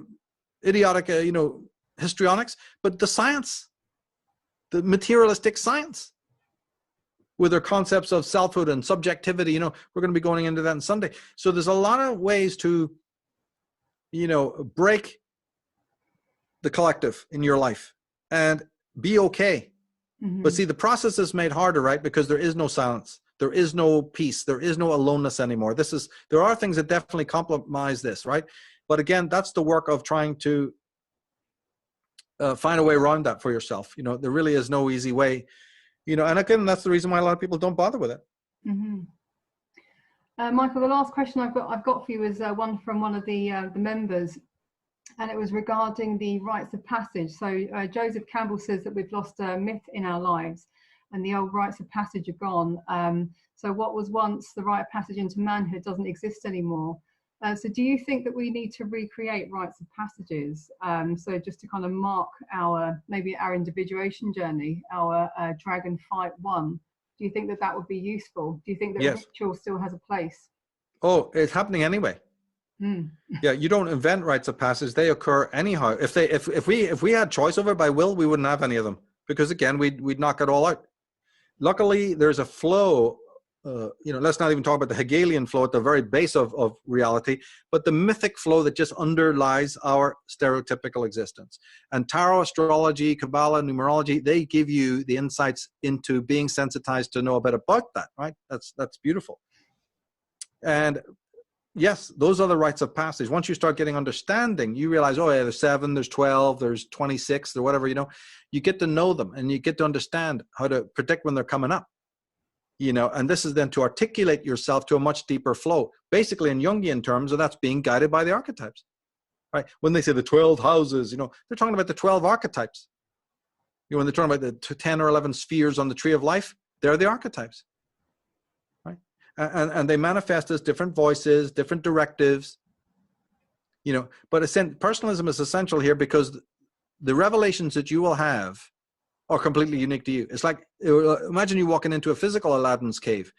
idiotic, you know, histrionics, but the science, the materialistic science, with their concepts of selfhood and subjectivity. You know, we're going to be going into that on Sunday. So there's a lot of ways to, you know, break the collective in your life and be okay. Mm-hmm. But see, the process is made harder, right? Because there is no silence. There is no peace. There is no aloneness anymore. There are things that definitely compromise this, right? But again, that's the work of trying to find a way around that for yourself. You know, there really is no easy way, you know, and again, that's the reason why a lot of people don't bother with it. Mm-hmm. Michael, the last question I've got for you is one from one of the members, and it was regarding the rites of passage. So Joseph Campbell says that we've lost a myth in our lives, and the old rites of passage are gone. So what was once the rite of passage into manhood doesn't exist anymore. So do you think that we need to recreate rites of passages? So just to kind of mark maybe our individuation journey, our dragon fight one. Do you think that that would be useful? Do you think that Yes. ritual still has a place? Oh, it's happening anyway. Yeah, you don't invent rites of passage; they occur anyhow. If we had choice over it by will, we wouldn't have any of them, because again, we'd knock it all out. Luckily, there's a flow. Let's not even talk about the Hegelian flow at the very base of reality, but the mythic flow that just underlies our stereotypical existence. And tarot, astrology, Kabbalah, numerology, they give you the insights into being sensitized to know a bit about that, right? That's beautiful. And yes, those are the rites of passage. Once you start getting understanding, you realize, oh yeah, there's 7, there's 12, there's 26, or whatever, you get to know them and you get to understand how to predict when they're coming up. And this is then to articulate yourself to a much deeper flow. Basically, in Jungian terms, that's being guided by the archetypes, right? When they say the 12 houses, they're talking about the 12 archetypes. When they're talking about the 10 or 11 spheres on the tree of life, they're the archetypes, right? And they manifest as different voices, different directives, But personalism is essential here, because the revelations that you will have are completely unique to you. It's like, imagine you walking into a physical Aladdin's cave.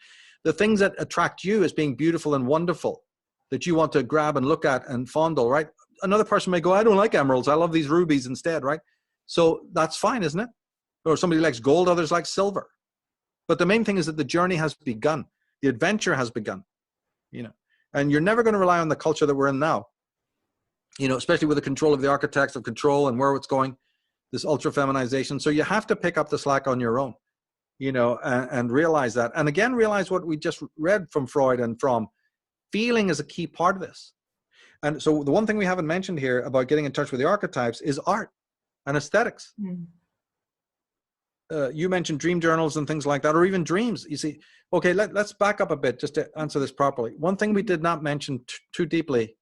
The things that attract you as being beautiful and wonderful, that you want to grab and look at and fondle, right? Another person may go, I don't like emeralds, I love these rubies instead, right? So that's fine, isn't it? Or somebody likes gold, others like silver. But the main thing is that the journey has begun. The adventure has begun, And you're never going to rely on the culture that we're in now, especially with the control of the architects of control and where it's going. This ultra-feminization. So you have to pick up the slack on your own, and realize that. And again, realize what we just read from Freud and from feeling is a key part of this. And so the one thing we haven't mentioned here about getting in touch with the archetypes is art and aesthetics. You mentioned dream journals and things like that, or even dreams. You see, okay, let's back up a bit just to answer this properly. One thing we did not mention too deeply,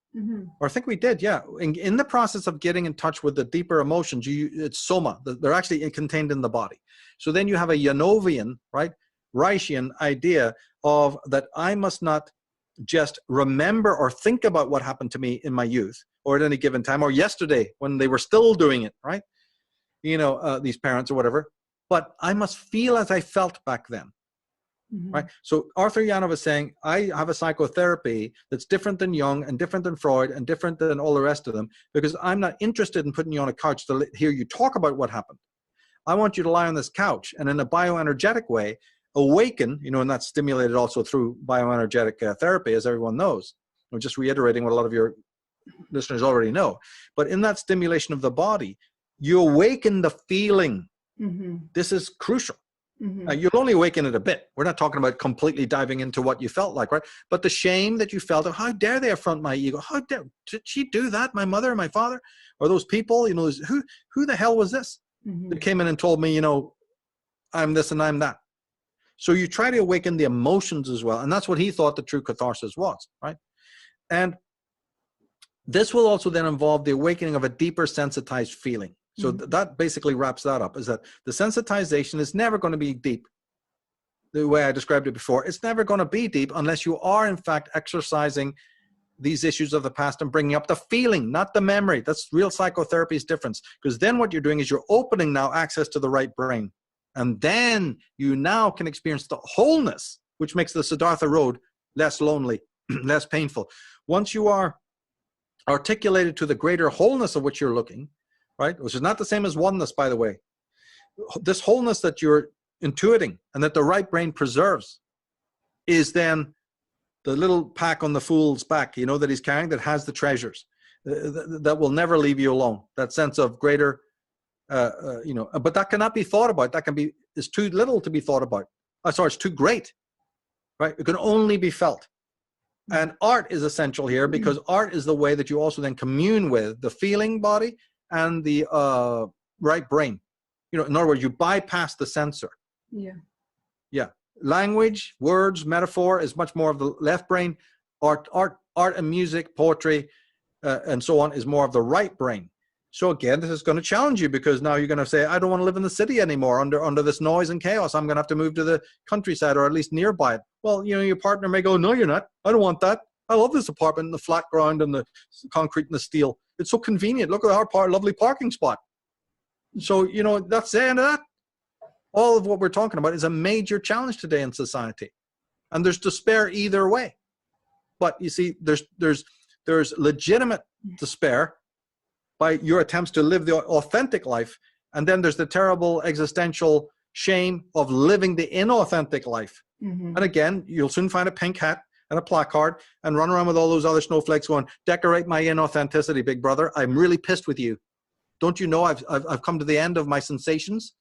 or I think we did, yeah. In the process of getting in touch with the deeper emotions, it's soma. They're actually contained in the body. So then you have a Janovian, right, Reichian idea of that I must not just remember or think about what happened to me in my youth or at any given time or yesterday when they were still doing it, right? These parents or whatever. But I must feel as I felt back then. Right. So Arthur Janov is saying, I have a psychotherapy that's different than Jung and different than Freud and different than all the rest of them, because I'm not interested in putting you on a couch to hear you talk about what happened. I want you to lie on this couch and in a bioenergetic way, awaken, and that's stimulated also through bioenergetic therapy, as everyone knows. I'm just reiterating what a lot of your listeners already know. But in that stimulation of the body, you awaken the feeling. This is crucial. You'll only awaken it a bit. We're not talking about completely diving into what you felt like, right? But the shame that you felt of how dare they affront my ego? How did she do that? My mother, my father, or those people, who the hell was this that came in and told me, I'm this and I'm that. So you try to awaken the emotions as well. And that's what he thought the true catharsis was, right? And this will also then involve the awakening of a deeper sensitized feeling. So that basically wraps that up, is that the sensitization is never going to be deep. The way I described it before, it's never going to be deep unless you are in fact exercising these issues of the past and bringing up the feeling, not the memory. That's real psychotherapy's difference. Because then what you're doing is you're opening now access to the right brain. And then you now can experience the wholeness, which makes the Siddhartha road less lonely, less painful. Once you are articulated to the greater wholeness of which you're looking, right? Which is not the same as oneness, by the way. This wholeness that you're intuiting and that the right brain preserves is then the little pack on the fool's back, that he's carrying, that has the treasures, that will never leave you alone. That sense of greater, but that cannot be thought about. It's too little to be thought about. It's too great, right? It can only be felt. And art is essential here, because art is the way that you also then commune with the feeling body and the right brain. In other words, you bypass the sensor. Yeah. Language, words, metaphor is much more of the left brain. Art and music, poetry, and so on is more of the right brain. So again, this is going to challenge you, because now you're going to say, I don't want to live in the city anymore under this noise and chaos. I'm going to have to move to the countryside, or at least nearby it. Well, your partner may go, no, you're not. I don't want that. I love this apartment and the flat ground and the concrete and the steel. It's so convenient. Look at our lovely parking spot. So, you know, that's the end of that. All of what we're talking about is a major challenge today in society. And there's despair either way. But you see, there's legitimate despair by your attempts to live the authentic life. And then there's the terrible existential shame of living the inauthentic life. Mm-hmm. And again, you'll soon find a pink hat and a placard and run around with all those other snowflakes going, decorate my inauthenticity, big brother. I'm really pissed with you. Don't you know I've come to the end of my sensations?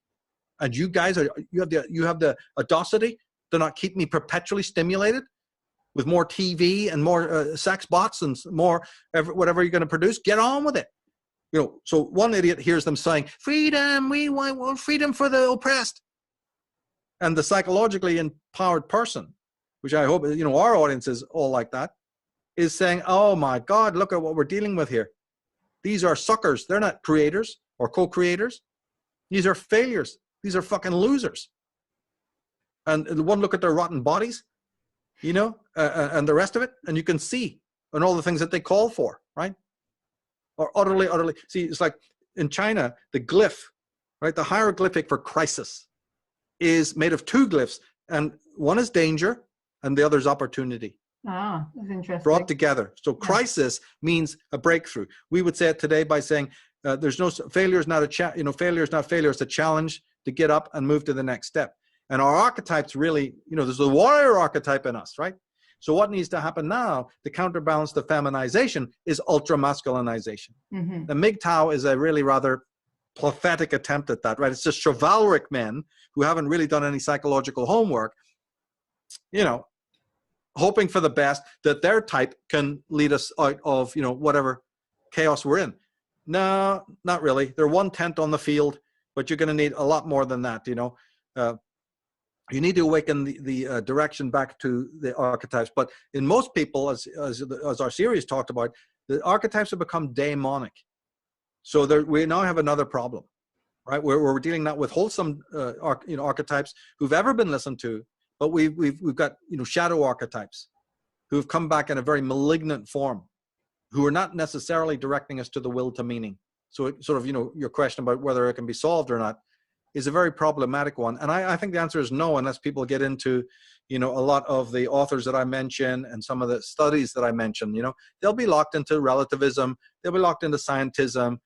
And you guys you have the audacity to not keep me perpetually stimulated with more TV and more sex bots and more whatever you're going to produce. Get on with it. You know, so one idiot hears them saying, freedom, we want freedom for the oppressed. And the psychologically empowered person, which I hope, you know, our audience is all like that, is saying, oh my God, look at what we're dealing with here. These are suckers. They're not creators or co-creators. These are failures. These are fucking losers. And one look at their rotten bodies, you know, and the rest of it, and you can see and all the things that they call for, right? Or utterly. See, it's like in China, the glyph, right? The hieroglyphic for crisis is made of two glyphs, and one is danger and the other is opportunity. Ah, that's interesting. Brought together. So crisis means a breakthrough. We would say it today by saying there's no failure is not a failure is not failure. It's a challenge to get up and move to the next step. And our archetypes really, you know, there's the warrior archetype in us, right? So what needs to happen now to counterbalance the feminization is ultra-masculinization. Mm-hmm. The MGTOW is a really rather pathetic attempt at that, right? It's just chivalric men who haven't really done any psychological homework, you know, hoping for the best that their type can lead us out of, you know, whatever chaos we're in. No, not really. They're 1/10 on the field, but you're going to need a lot more than that, you know. You need to awaken the direction back to the archetypes. But in most people, as our series talked about, the archetypes have become daemonic. So we now have another problem, right? We're dealing not with wholesome archetypes who've ever been listened to, but we've got, you know, shadow archetypes who've come back in a very malignant form, who are not necessarily directing us to the will to meaning. So it sort of, you know, your question about whether it can be solved or not is a very problematic one. And I think the answer is no, unless people get into, you know, a lot of the authors that I mentioned and some of the studies that I mentioned. You know, they'll be locked into relativism, they'll be locked into scientism,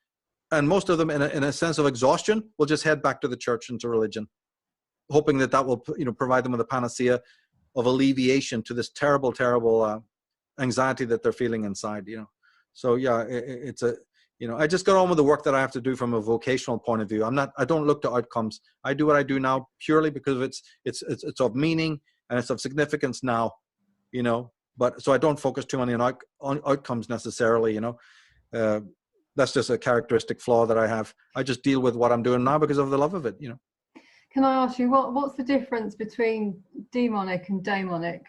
and most of them in a sense of exhaustion will just head back to the church and to religion, hoping that will, you know, provide them with a panacea of alleviation to this terrible anxiety that they're feeling inside, you know. So yeah, it's a, you know, I just got on with the work that I have to do from a vocational point of view. I don't look to outcomes. I do what I do now purely because it's of meaning and it's of significance now, you know. But so I don't focus too many on outcomes necessarily, you know. That's just a characteristic flaw that I have. I just deal with what I'm doing now because of the love of it, you know. Can I ask you what's the difference between demonic and daemonic?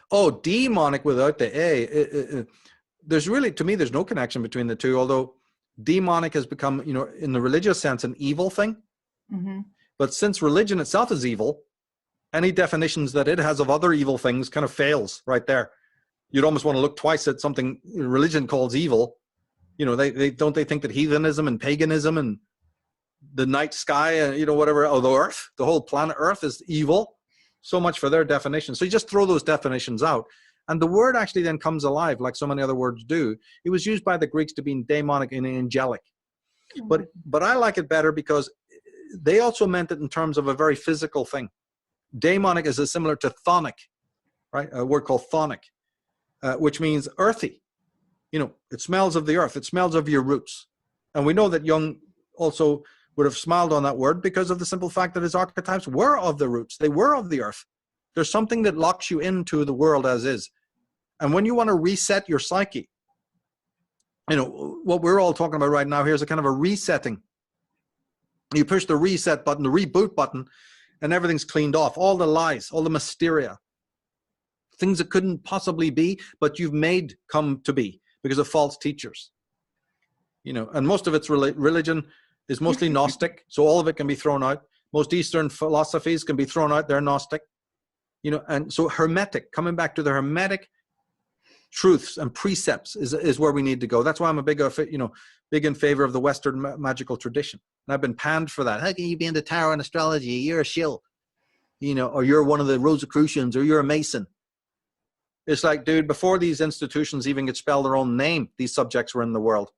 Oh, demonic without the A. There's really, to me, there's no connection between the two, although demonic has become, you know, in the religious sense, an evil thing. Mm-hmm. But since religion itself is evil, any definitions that it has of other evil things kind of fails right there. You'd almost want to look twice at something religion calls evil. You know, they think that heathenism and paganism and the night sky, you know, whatever, the earth, the whole planet Earth is evil. So much for their definition. So you just throw those definitions out. And the word actually then comes alive like so many other words do. It was used by the Greeks to mean demonic and angelic. But I like it better because they also meant it in terms of a very physical thing. Demonic is similar to chthonic, right? A word called chthonic, which means earthy. You know, it smells of the earth. It smells of your roots. And we know that Jung also would have smiled on that word because of the simple fact that his archetypes were of the roots. They were of the earth. There's something that locks you into the world as is. And when you want to reset your psyche, you know, what we're all talking about right now here is a kind of a resetting. You push the reset button, the reboot button, and everything's cleaned off. All the lies, all the mysteria, things that couldn't possibly be, but you've made come to be because of false teachers. You know, and most of its religion is mostly Gnostic, so all of it can be thrown out. Most Eastern philosophies can be thrown out, they're Gnostic. You know, and so Hermetic, coming back to the Hermetic truths and precepts is where we need to go. That's why I'm a big in favor of the Western magical tradition. And I've been panned for that. How can you be into tarot and astrology? You're a shill, or you're one of the Rosicrucians, or you're a Mason. It's like, dude, before these institutions even could spell their own name, these subjects were in the world.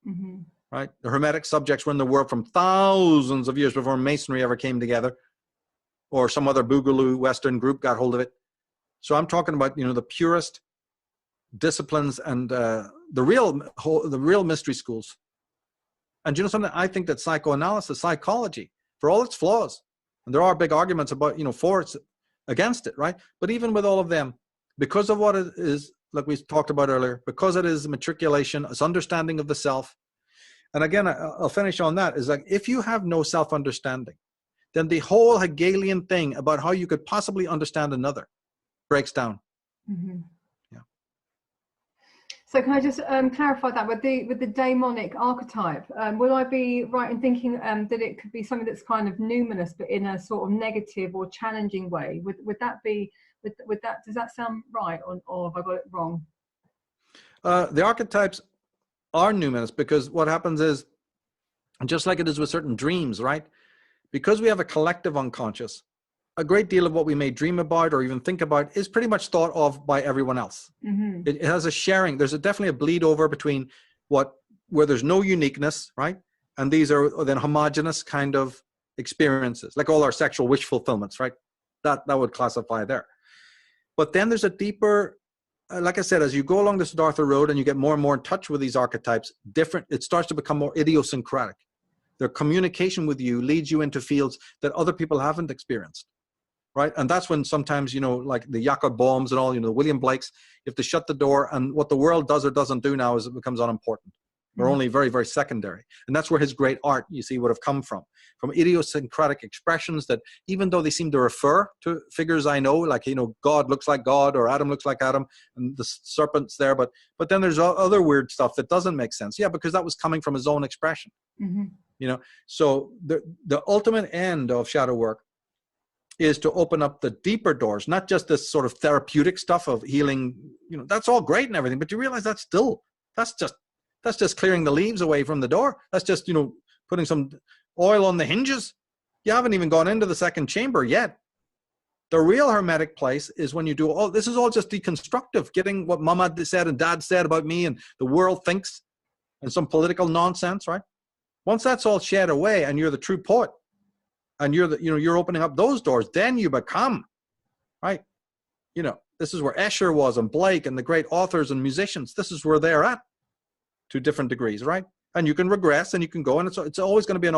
Mm-hmm. Right? The Hermetic subjects were in the world from thousands of years before Masonry ever came together, or some other boogaloo Western group got hold of it. So I'm talking about, the purest disciplines and the real mystery schools. And something? I think that psychology, for all its flaws, and there are big arguments about, for it's against it, right? But even with all of them, because of what it is, like we talked about earlier, because it is matriculation, it's understanding of the self. And again, I'll finish on that, is like, if you have no self-understanding, then the whole Hegelian thing about how you could possibly understand another breaks down. Mm-hmm. Yeah. So can I just clarify that with the daemonic archetype? Would I be right in thinking that it could be something that's kind of numinous, but in a sort of negative or challenging way? Would that be, with that, does that sound right, or have I got it wrong? The archetypes are numinous, because what happens is, just like it is with certain dreams, right? Because we have a collective unconscious, a great deal of what we may dream about or even think about is pretty much thought of by everyone else. Mm-hmm. It has a sharing. There's definitely a bleed over between where there's no uniqueness, right? And these are then homogenous kind of experiences, like all our sexual wish fulfillments, right? That would classify there. But then there's a deeper, like I said, as you go along the Siddhartha road and you get more and more in touch with these archetypes, it starts to become more idiosyncratic. Their communication with you leads you into fields that other people haven't experienced, right? And that's when sometimes, like the Jakob Boehms and all, the William Blakes, you have to shut the door, and what the world does or doesn't do now is it becomes unimportant. Or only very, very secondary. And that's where his great art, you see, would have come from idiosyncratic expressions that, even though they seem to refer to figures I know, like, God looks like God, or Adam looks like Adam, and the serpent's there, but then there's other weird stuff that doesn't make sense. Yeah, because that was coming from his own expression. Mm-hmm. So the ultimate end of shadow work is to open up the deeper doors, not just this sort of therapeutic stuff of healing, that's all great and everything, but you realize that's just clearing the leaves away from the door. That's just, putting some oil on the hinges. You haven't even gone into the second chamber yet. The real hermetic place is when you do this is all just deconstructive, getting what mama said and dad said about me and the world thinks and some political nonsense, right? Once that's all shed away and you're the true poet and you're opening up those doors, then you become, right? This is where Escher was and Blake and the great authors and musicians. This is where they're at. To different degrees, right? And you can regress and you can go, and it's always going to be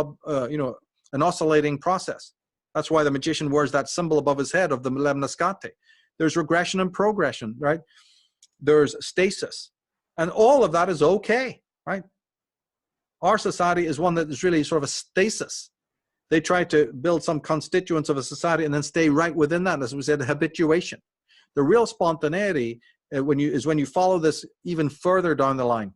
an oscillating process. That's why the magician wears that symbol above his head of the Lemniscate. There's regression and progression, right? There's stasis, and all of that is okay, right? Our society is one that is really sort of a stasis. They try to build some constituents of a society and then stay right within that. As we said, habituation. The real spontaneity when you follow this even further down the line.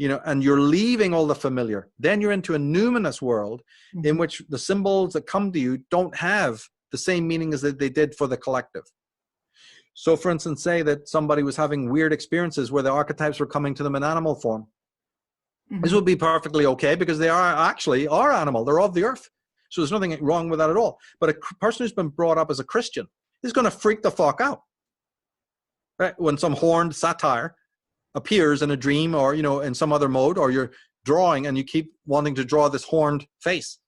And you're leaving all the familiar. Then you're into a numinous world in which the symbols that come to you don't have the same meaning as they did for the collective. So, for instance, say that somebody was having weird experiences where the archetypes were coming to them in animal form. Mm-hmm. This would be perfectly okay because they are animal. They're of the earth. So there's nothing wrong with that at all. But a person who's been brought up as a Christian is going to freak the fuck out, right? When some horned satyr appears in a dream or, in some other mode, or you're drawing and you keep wanting to draw this horned face,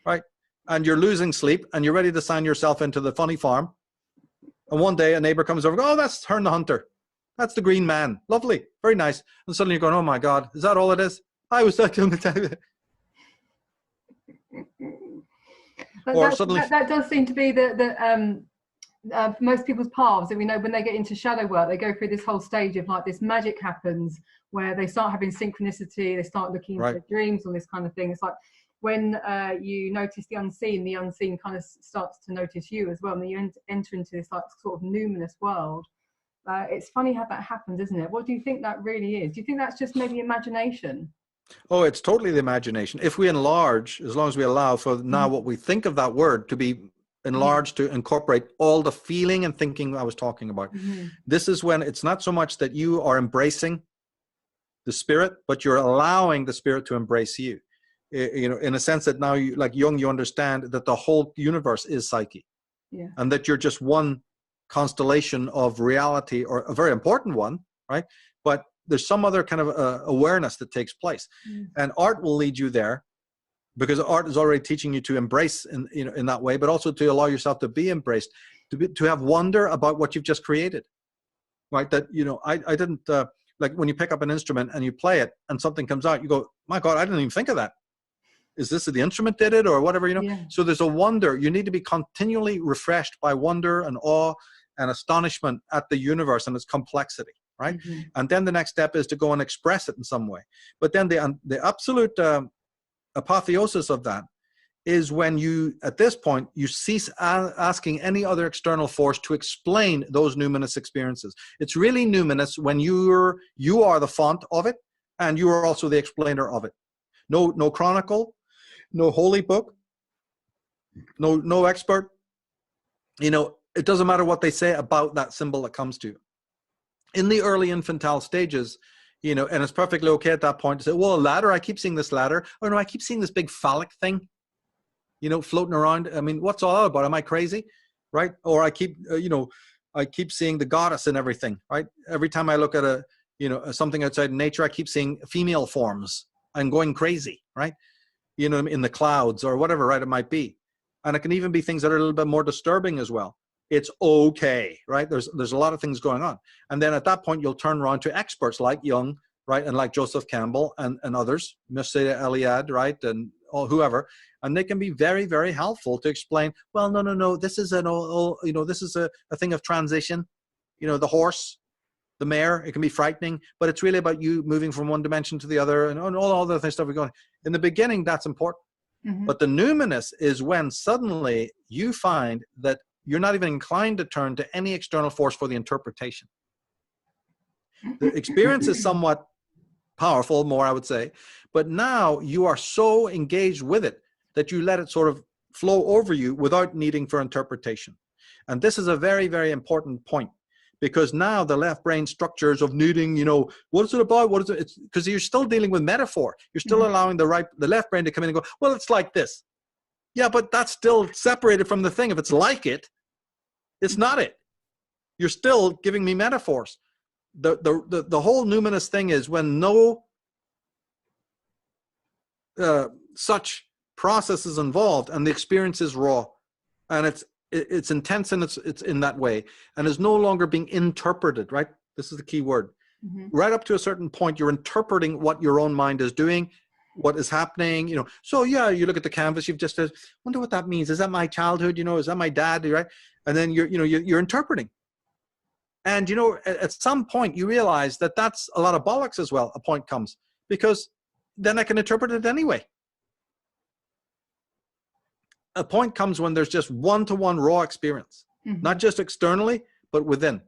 right? And you're losing sleep and you're ready to sign yourself into the funny farm. And one day a neighbor comes over, oh, that's Herne the Hunter. That's the Green Man. Lovely. Very nice. And suddenly you're going, oh my God, is that all it is? I was like, that does seem to be most people's paths, and we know when they get into shadow work, they go through this whole stage of like this magic happens where they start having synchronicity, they start looking into dreams, all this kind of thing. It's like when you notice the unseen kind of starts to notice you as well, and you enter into this like sort of numinous world. It's funny how that happens, isn't it? What do you think that really is? Do you think that's just maybe imagination? Oh, it's totally the imagination. If we enlarge, as long as we allow for now what we think of that word to be enlarged to incorporate all the feeling and thinking I was talking about. This is when it's not so much that you are embracing the spirit, but you're allowing the spirit to embrace you. You know, in a sense that now, you, like Jung, you understand that the whole universe is psyche, and that you're just one constellation of reality, or a very important one, right? But there's some other kind of awareness that takes place, and art will lead you there, because art is already teaching you to embrace in, you know, in that way, but also to allow yourself to be embraced, to have wonder about what you've just created, right? That, you know, I didn't, like when you pick up an instrument and you play it and something comes out, you go, my God, I didn't even think of that. Is this the instrument did it or whatever, you know? So there's a wonder. You need to be continually refreshed by wonder and awe and astonishment at the universe and its complexity, right? And then the next step is to go and express it in some way. But then the absolute apotheosis of that is when you, at this point, you cease asking any other external force to explain those numinous experiences. It's really numinous when you are the font of it, and you are also the explainer of it. No chronicle, no holy book, no expert. You know, it doesn't matter what they say about that symbol that comes to you. In the early infantile stages, you know, and it's perfectly okay at that point to say, well, a ladder, I keep seeing this ladder. Or no, I keep seeing this big phallic thing, you know, floating around. I mean, what's all that about? Am I crazy? Right? Or I keep, you know, I keep seeing the goddess and everything, right? Every time I look at something outside in nature, I keep seeing female forms. I'm going crazy, right? You know, in the clouds or whatever, right? It might be. And it can even be things that are a little bit more disturbing as well. It's okay, right? There's a lot of things going on. And then at that point, you'll turn around to experts like Jung, right? And like Joseph Campbell and others, Mircea Eliade, right? And whoever. And they can be very, very helpful to explain, well, no, this is this is a thing of transition. You know, the horse, the mare, it can be frightening, but it's really about you moving from one dimension to the other, and all the other stuff we're going. In the beginning, that's important. But the numinous is when suddenly you find that you're not even inclined to turn to any external force for the interpretation. The experience is somewhat powerful, more I would say, but now you are so engaged with it that you let it sort of flow over you without needing for interpretation. And this is a very, very important point, because now the left brain structures of needing, you know, what is it about? What is it? It's because you're still dealing with metaphor. You're still allowing the left brain to come in and go, well, it's like this. Yeah, but that's still separated from the thing. If it's like it, it's not it. You're still giving me metaphors. The whole numinous thing is when no such process is involved, and the experience is raw, and it's intense, and it's in that way, and is no longer being interpreted, right? This is the key word. Right up to a certain point, you're interpreting what your own mind is doing, what is happening, you know. So yeah, you look at the canvas, you've just wonder what that means. Is that my childhood? You know, is that my dad? Right? And then you're interpreting. And you know, at some point you realize that that's a lot of bollocks as well. A point comes, because then I can interpret it anyway. A point comes when there's just one-to-one raw experience, not just externally, but within,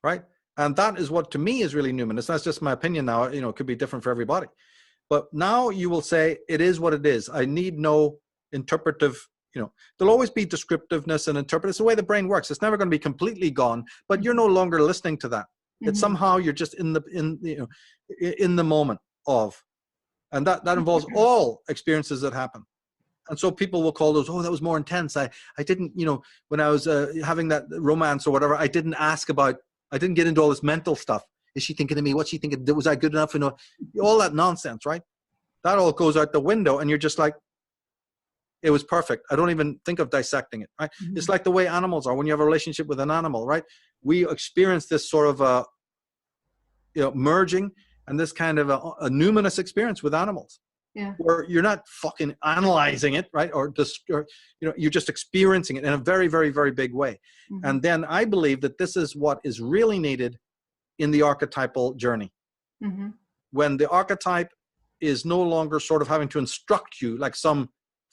right? And that is what to me is really numinous. That's just my opinion now. You know, it could be different for everybody. But now you will say, it is what it is. I need no interpretive, you know, there'll always be descriptiveness and interpret. It's the way the brain works. It's never going to be completely gone, but you're no longer listening to that. It's somehow you're just in the moment of, and that involves all experiences that happen. And so people will call those, oh, that was more intense. I didn't, you know, when I was having that romance or whatever, I didn't get into all this mental stuff. Is she thinking of me? What's she thinking? Was I good enough? You know, all that nonsense, right? That all goes out the window, and you're just like, it was perfect. I don't even think of dissecting it, right? It's like the way animals are. When you have a relationship with an animal, right? We experience this sort of, merging and this kind of a numinous experience with animals. Yeah. Where you're not fucking analyzing it, right? Or you're just experiencing it in a very, very, very big way. And then I believe that this is what is really needed in the archetypal journey. When the archetype is no longer sort of having to instruct you like some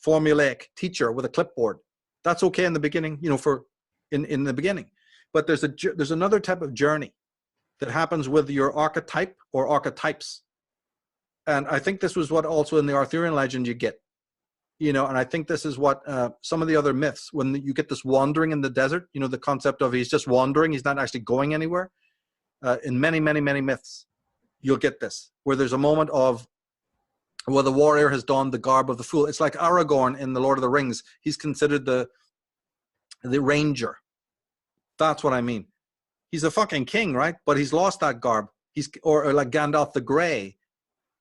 formulaic teacher with a clipboard. That's okay in the beginning, you know, in the beginning. But there's another type of journey that happens with your archetype or archetypes. And I think this was what also in the Arthurian legend you get. And I think this is what some of the other myths, when you get this wandering in the desert, the concept of he's just wandering, he's not actually going anywhere. In many, many, many myths, you'll get this, where there's a moment of, well, the warrior has donned the garb of the fool. It's like Aragorn in The Lord of the Rings. He's considered the ranger. That's what I mean. He's a fucking king, right? But he's lost that garb. Or like Gandalf the Grey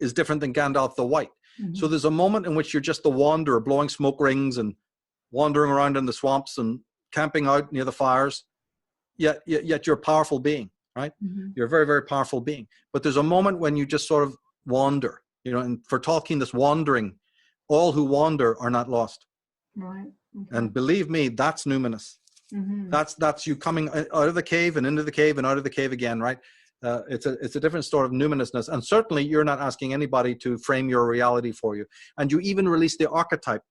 is different than Gandalf the White. Mm-hmm. So there's a moment in which you're just the wanderer, blowing smoke rings and wandering around in the swamps and camping out near the fires. Yet you're a powerful being, right? Mm-hmm. You're a very, very powerful being. But there's a moment when you just sort of wander, and for Tolkien, this wandering, all who wander are not lost. Right. Okay. And believe me, that's numinous. Mm-hmm. That's you coming out of the cave and into the cave and out of the cave again, right? It's a different sort of numinousness. And certainly you're not asking anybody to frame your reality for you. And you even release the archetype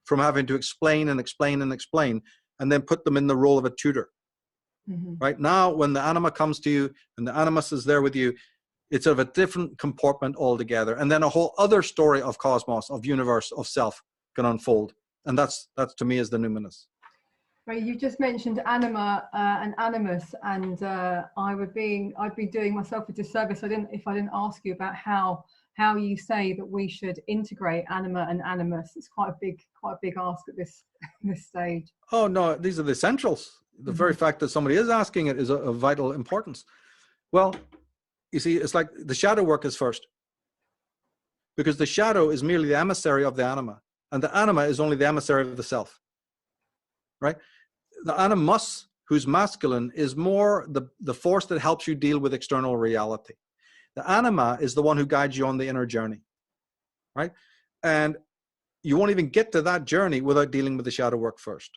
from having to explain and explain and explain, and then put them in the role of a tutor. Mm-hmm. Right now, when the anima comes to you and the animus is there with you, it's of a different comportment altogether. And then a whole other story of cosmos, of universe, of self can unfold. And that's to me is the numinous. Right, you just mentioned anima and animus, and I'd be doing myself a disservice if I didn't ask you about how you say that we should integrate anima and animus. It's quite a big ask at this stage. Oh no, these are the essentials. The mm-hmm. very fact that somebody is asking it is of vital importance. Well, you see, it's like the shadow work is first, because the shadow is merely the emissary of the anima, and the anima is only the emissary of the self. Right? The animus, who's masculine, is more the force that helps you deal with external reality. The anima is the one who guides you on the inner journey, right? And you won't even get to that journey without dealing with the shadow work first.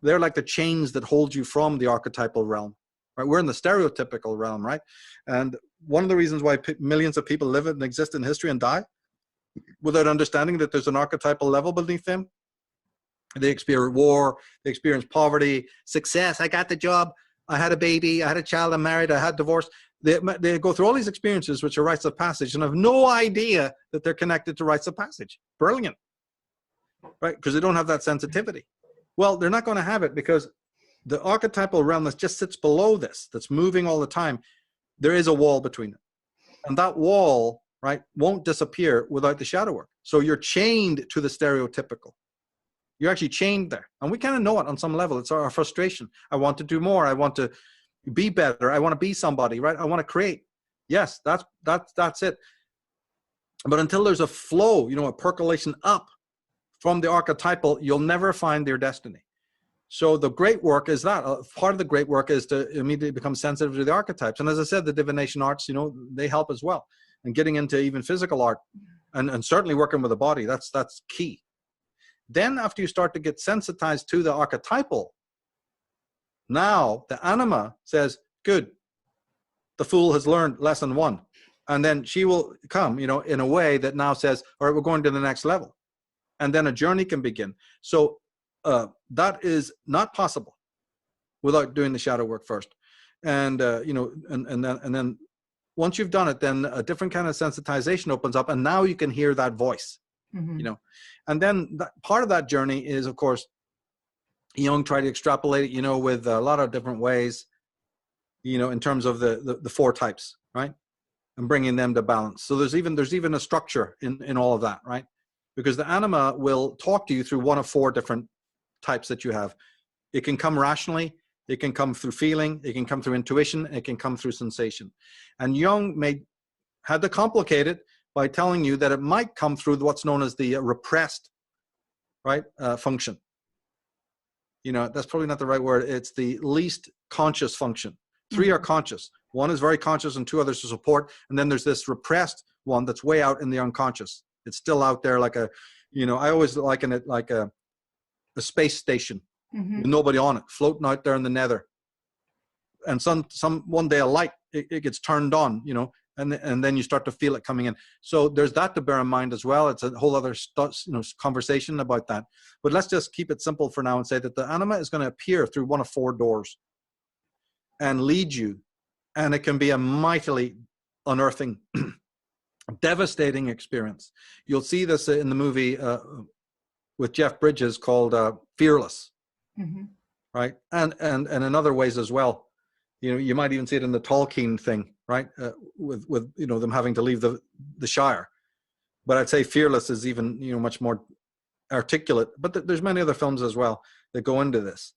They're like the chains that hold you from the archetypal realm, right? We're in the stereotypical realm, right? And one of the reasons why millions of people live and exist in history and die without understanding that there's an archetypal level beneath them. They experience war, they experience poverty, success. I got the job, I had a baby, I had a child, I'm married, I had divorce. They go through all these experiences, which are rites of passage, and have no idea that they're connected to rites of passage. Brilliant, right? Because they don't have that sensitivity. Well, they're not going to have it because the archetypal realm that just sits below this, that's moving all the time, there is a wall between it. And that wall, right, won't disappear without the shadow work. So you're chained to the stereotypical. You're actually chained there. And we kind of know it on some level. It's our frustration. I want to do more. I want to be better. I want to be somebody, right? I want to create. Yes, that's it. But until there's a flow, a percolation up from the archetypal, you'll never find your destiny. So the great work is that. Part of the great work is to immediately become sensitive to the archetypes. And as I said, the divination arts, they help as well. And getting into even physical art and certainly working with the body, that's key. Then after you start to get sensitized to the archetypal, now the anima says, good, the fool has learned lesson 1. And then she will come, in a way that now says, all right, we're going to the next level. And then a journey can begin. So that is not possible without doing the shadow work first. And, and then once you've done it, then a different kind of sensitization opens up, and now you can hear that voice. Mm-hmm. And then part of that journey is, of course, Jung tried to extrapolate it, with a lot of different ways, in terms of the 4 types, right? And bringing them to balance. So there's even a structure in all of that, right? Because the anima will talk to you through one of 4 different types that you have. It can come rationally, it can come through feeling, it can come through intuition, it can come through sensation. And Jung had to complicate it by telling you that it might come through what's known as the repressed, right, function. That's probably not the right word. It's the least conscious function. 3 are conscious. 1 is very conscious and 2 others to support. And then there's this repressed one that's way out in the unconscious. It's still out there like I always liken it like a space station with nobody on it, floating out there in the nether. And one day a light, it gets turned on, and then you start to feel it coming in. So there's that to bear in mind as well. It's a whole other conversation about that. But let's just keep it simple for now and say that the anima is going to appear through one of 4 doors and lead you. And it can be a mightily unearthing, devastating experience. You'll see this in the movie with Jeff Bridges called Fearless, Mm-hmm. right? And in other ways as well. You know, you might even see it in the Tolkien thing, right? With you know, them having to leave the Shire. But I'd say Fearless is even, you know, much more articulate. But there's many other films as well that go into this.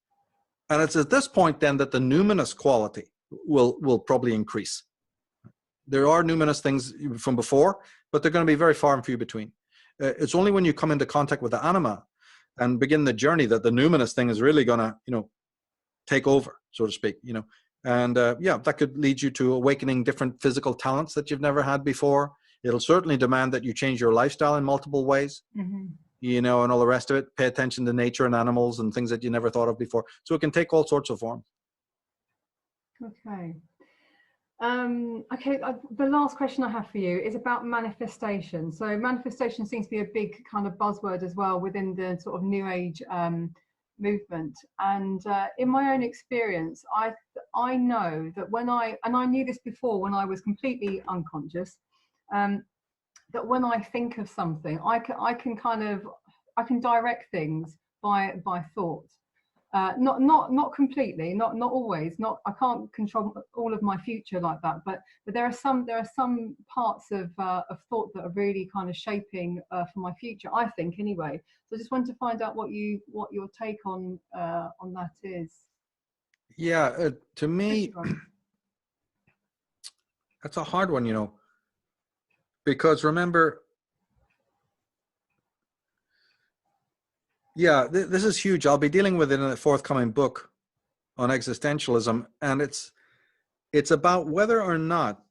And it's at this point then that the numinous quality will probably increase. There are numinous things from before, but they're going to be very far and few between. It's only when you come into contact with the anima and begin the journey that the numinous thing is really going to, you know, take over, so to speak, you know. And yeah, that could lead you to awakening different physical talents that you've never had before. It'll certainly demand that you change your lifestyle in multiple ways, you know, and all the rest of it. Pay attention to nature and animals and things that you never thought of before. So it can take all sorts of forms. Okay. The last question I have for you is about manifestation. So manifestation seems to be a big kind of buzzword as well within the sort of New Age movement. And in my own experience, I know that and I knew this before when I was completely unconscious, that when I think of something, I can direct things by thought. Not completely, not always. I can't control all of my future like that. But there are some parts of thought that are really kind of shaping for my future, I think, anyway. So I just wanted to find out what your take on that is. Yeah, to me, that's a hard one, you know, because remember, yeah, this is huge. I'll be dealing with it in a forthcoming book on existentialism, and it's about whether or not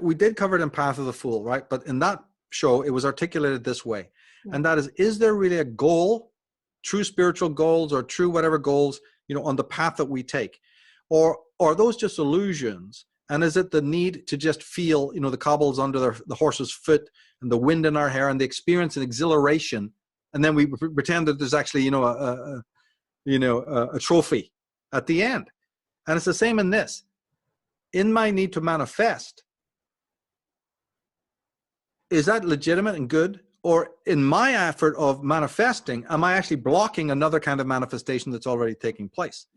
we did cover it in Path of the Fool, right? But in that show, it was articulated this way, and that is there really a goal, true spiritual goals or true whatever goals, you know, on the path that we take, or are those just illusions? And is it the need to just feel, you know, the cobbles under the horse's foot and the wind in our hair and the experience and exhilaration? And then we pretend that there's actually, you know, a trophy at the end. And it's the same in this. In my need to manifest, is that legitimate and good? Or in my effort of manifesting, am I actually blocking another kind of manifestation that's already taking place?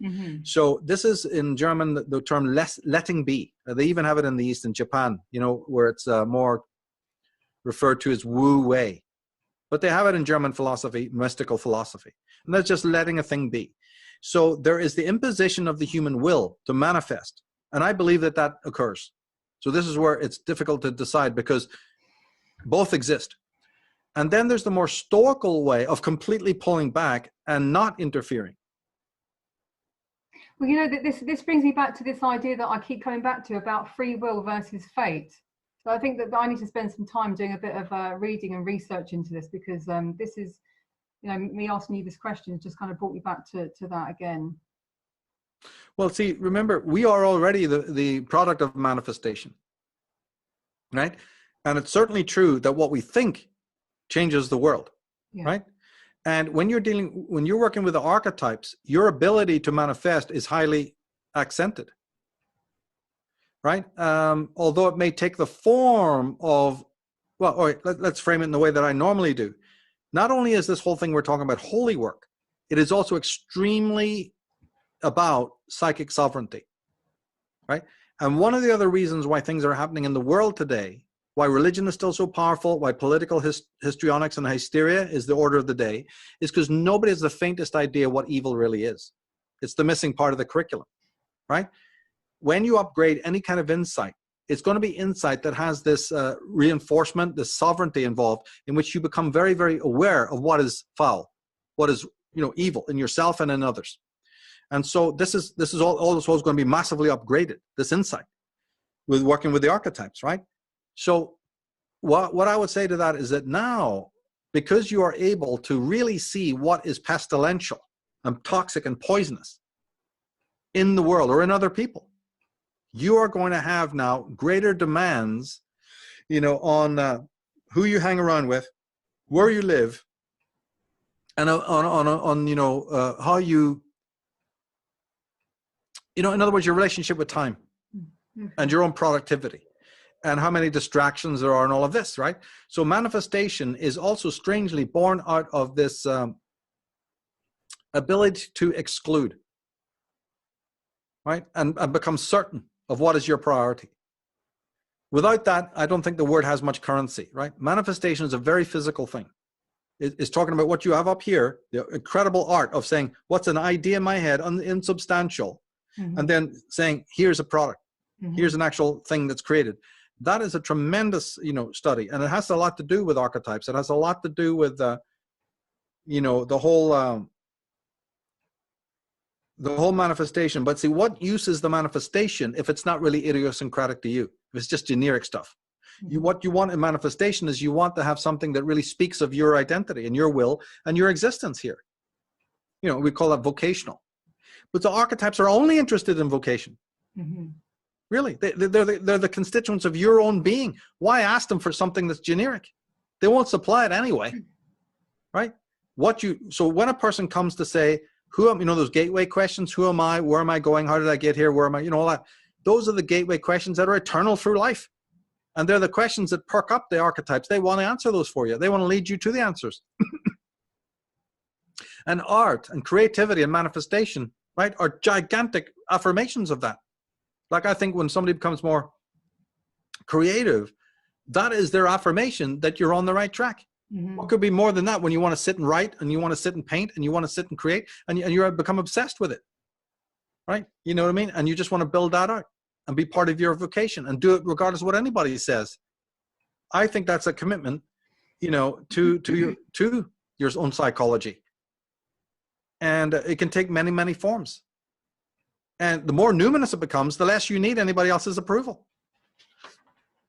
So this is in German, the term letting be. They even have it in the East, in Japan, you know, where it's more referred to as Wu Wei. But they have it in German philosophy, mystical philosophy. And that's just letting a thing be. So there is the imposition of the human will to manifest. And I believe that occurs. So this is where it's difficult to decide because both exist. And then there's the more stoical way of completely pulling back and not interfering. Well, you know, this brings me back to this idea that I keep coming back to about free will versus fate. So I think that I need to spend some time doing a bit of reading and research into this because this is, you know, me asking you this question just kind of brought me back to that again. Well, see, remember, we are already the product of manifestation, right? And it's certainly true that what we think changes the world, right? And when you're working with the archetypes, your ability to manifest is highly accented, right? Although it may take the form of, well, all right, let's frame it in the way that I normally do. Not only is this whole thing we're talking about holy work, it is also extremely about psychic sovereignty, right? And one of the other reasons why things are happening in the world today, why religion is still so powerful, why political histrionics and hysteria is the order of the day, is because nobody has the faintest idea what evil really is. It's the missing part of the curriculum, right? When you upgrade any kind of insight, it's going to be insight that has this reinforcement, this sovereignty involved, in which you become very, very aware of what is foul, what is, you know, evil in yourself and in others. And so this is also going to be massively upgraded, this insight, with working with the archetypes, right? So what I would say to that is that now, because you are able to really see what is pestilential and toxic and poisonous in the world or in other people, you are going to have now greater demands, you know, on who you hang around with, where you live, and on you know, how you know, in other words, your relationship with time and your own productivity. and how many distractions there are and all of this, right? So manifestation is also strangely born out of this ability to exclude, right? And become certain of what is your priority. Without that, I don't think the word has much currency, right? Manifestation is a very physical thing. It's talking about what you have up here, the incredible art of saying, what's an idea in my head, insubstantial, and then saying, here's a product, here's an actual thing that's created. That is a tremendous, study, and it has a lot to do with archetypes. It has a lot to do with, the whole manifestation. But see, what use is the manifestation if it's not really idiosyncratic to you? If it's just generic stuff. What you want in manifestation is you want to have something that really speaks of your identity and your will and your existence here. We call that vocational. But the archetypes are only interested in vocation. Really, they're the constituents of your own being. Why ask them for something that's generic? They won't supply it anyway, right? So when a person comes to say, who am, those gateway questions, who am I, where am I going, how did I get here, where am I, all that. Those are the gateway questions that are eternal through life. And they're the questions that perk up the archetypes. They want to answer those for you. They want to lead you to the answers. And art and creativity and manifestation, right, are gigantic affirmations of that. Like, I think when somebody becomes more creative, that is their affirmation that you're on the right track. What could be more than that when you want to sit and write and you want to sit and paint and you want to sit and create and you become obsessed with it, right? You know what I mean? And you just want to build that out and be part of your vocation and do it regardless of what anybody says. I think that's a commitment, to your own psychology. And it can take many, many forms. And the more numinous it becomes, the less you need anybody else's approval.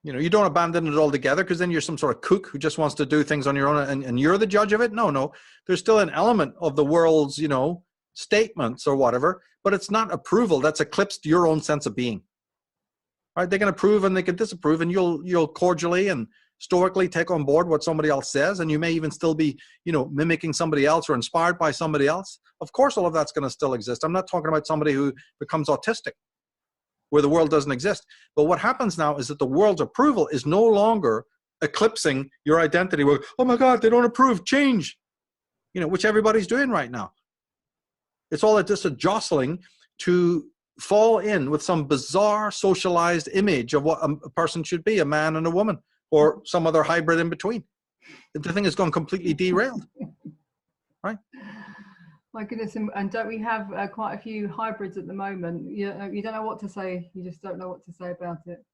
You don't abandon it altogether, because then you're some sort of kook who just wants to do things on your own and you're the judge of it. No. There's still an element of the world's, statements or whatever, but it's not approval that's eclipsed your own sense of being. Right? They can approve and they can disapprove, and you'll cordially and stoically take on board what somebody else says, and you may even still be, mimicking somebody else or inspired by somebody else. Of course, all of that's going to still exist. I'm not talking about somebody who becomes autistic, where the world doesn't exist. But what happens now is that the world's approval is no longer eclipsing your identity. Where, oh my God, they don't approve, change, which everybody's doing right now. It's all just a jostling to fall in with some bizarre socialized image of what a person should be, a man and a woman, or some other hybrid in between. The thing has gone completely derailed, right? My goodness, and don't we have quite a few hybrids at the moment? You don't know what to say. You just don't know what to say about it.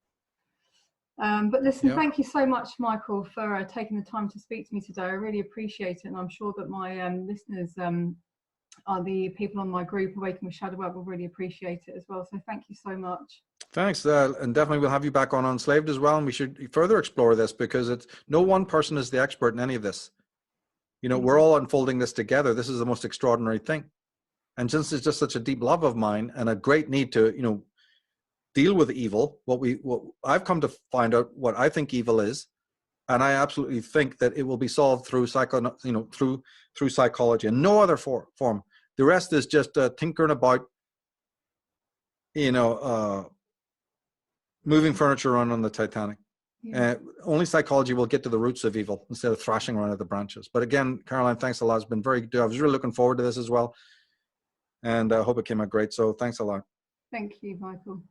But listen, Thank you so much, Michael, for taking the time to speak to me today. I really appreciate it. And I'm sure that my listeners are the people on my group, Awaken with Shadow Work, will really appreciate it as well. So thank you so much. Thanks. And definitely we'll have you back on Unslaved as well. And we should further explore this, because no one person is the expert in any of this. We're all unfolding this together. This is the most extraordinary thing. And since it's just such a deep love of mine and a great need to, deal with evil, what I've come to find out what I think evil is. And I absolutely think that it will be solved through through psychology and no other form. The rest is just tinkering about, moving furniture around on the Titanic. Only psychology will get to the roots of evil instead of thrashing around at the branches. But again, Caroline, thanks a lot. It's been very good. I was really looking forward to this as well. And I hope it came out great. So thanks a lot. Thank you, Michael.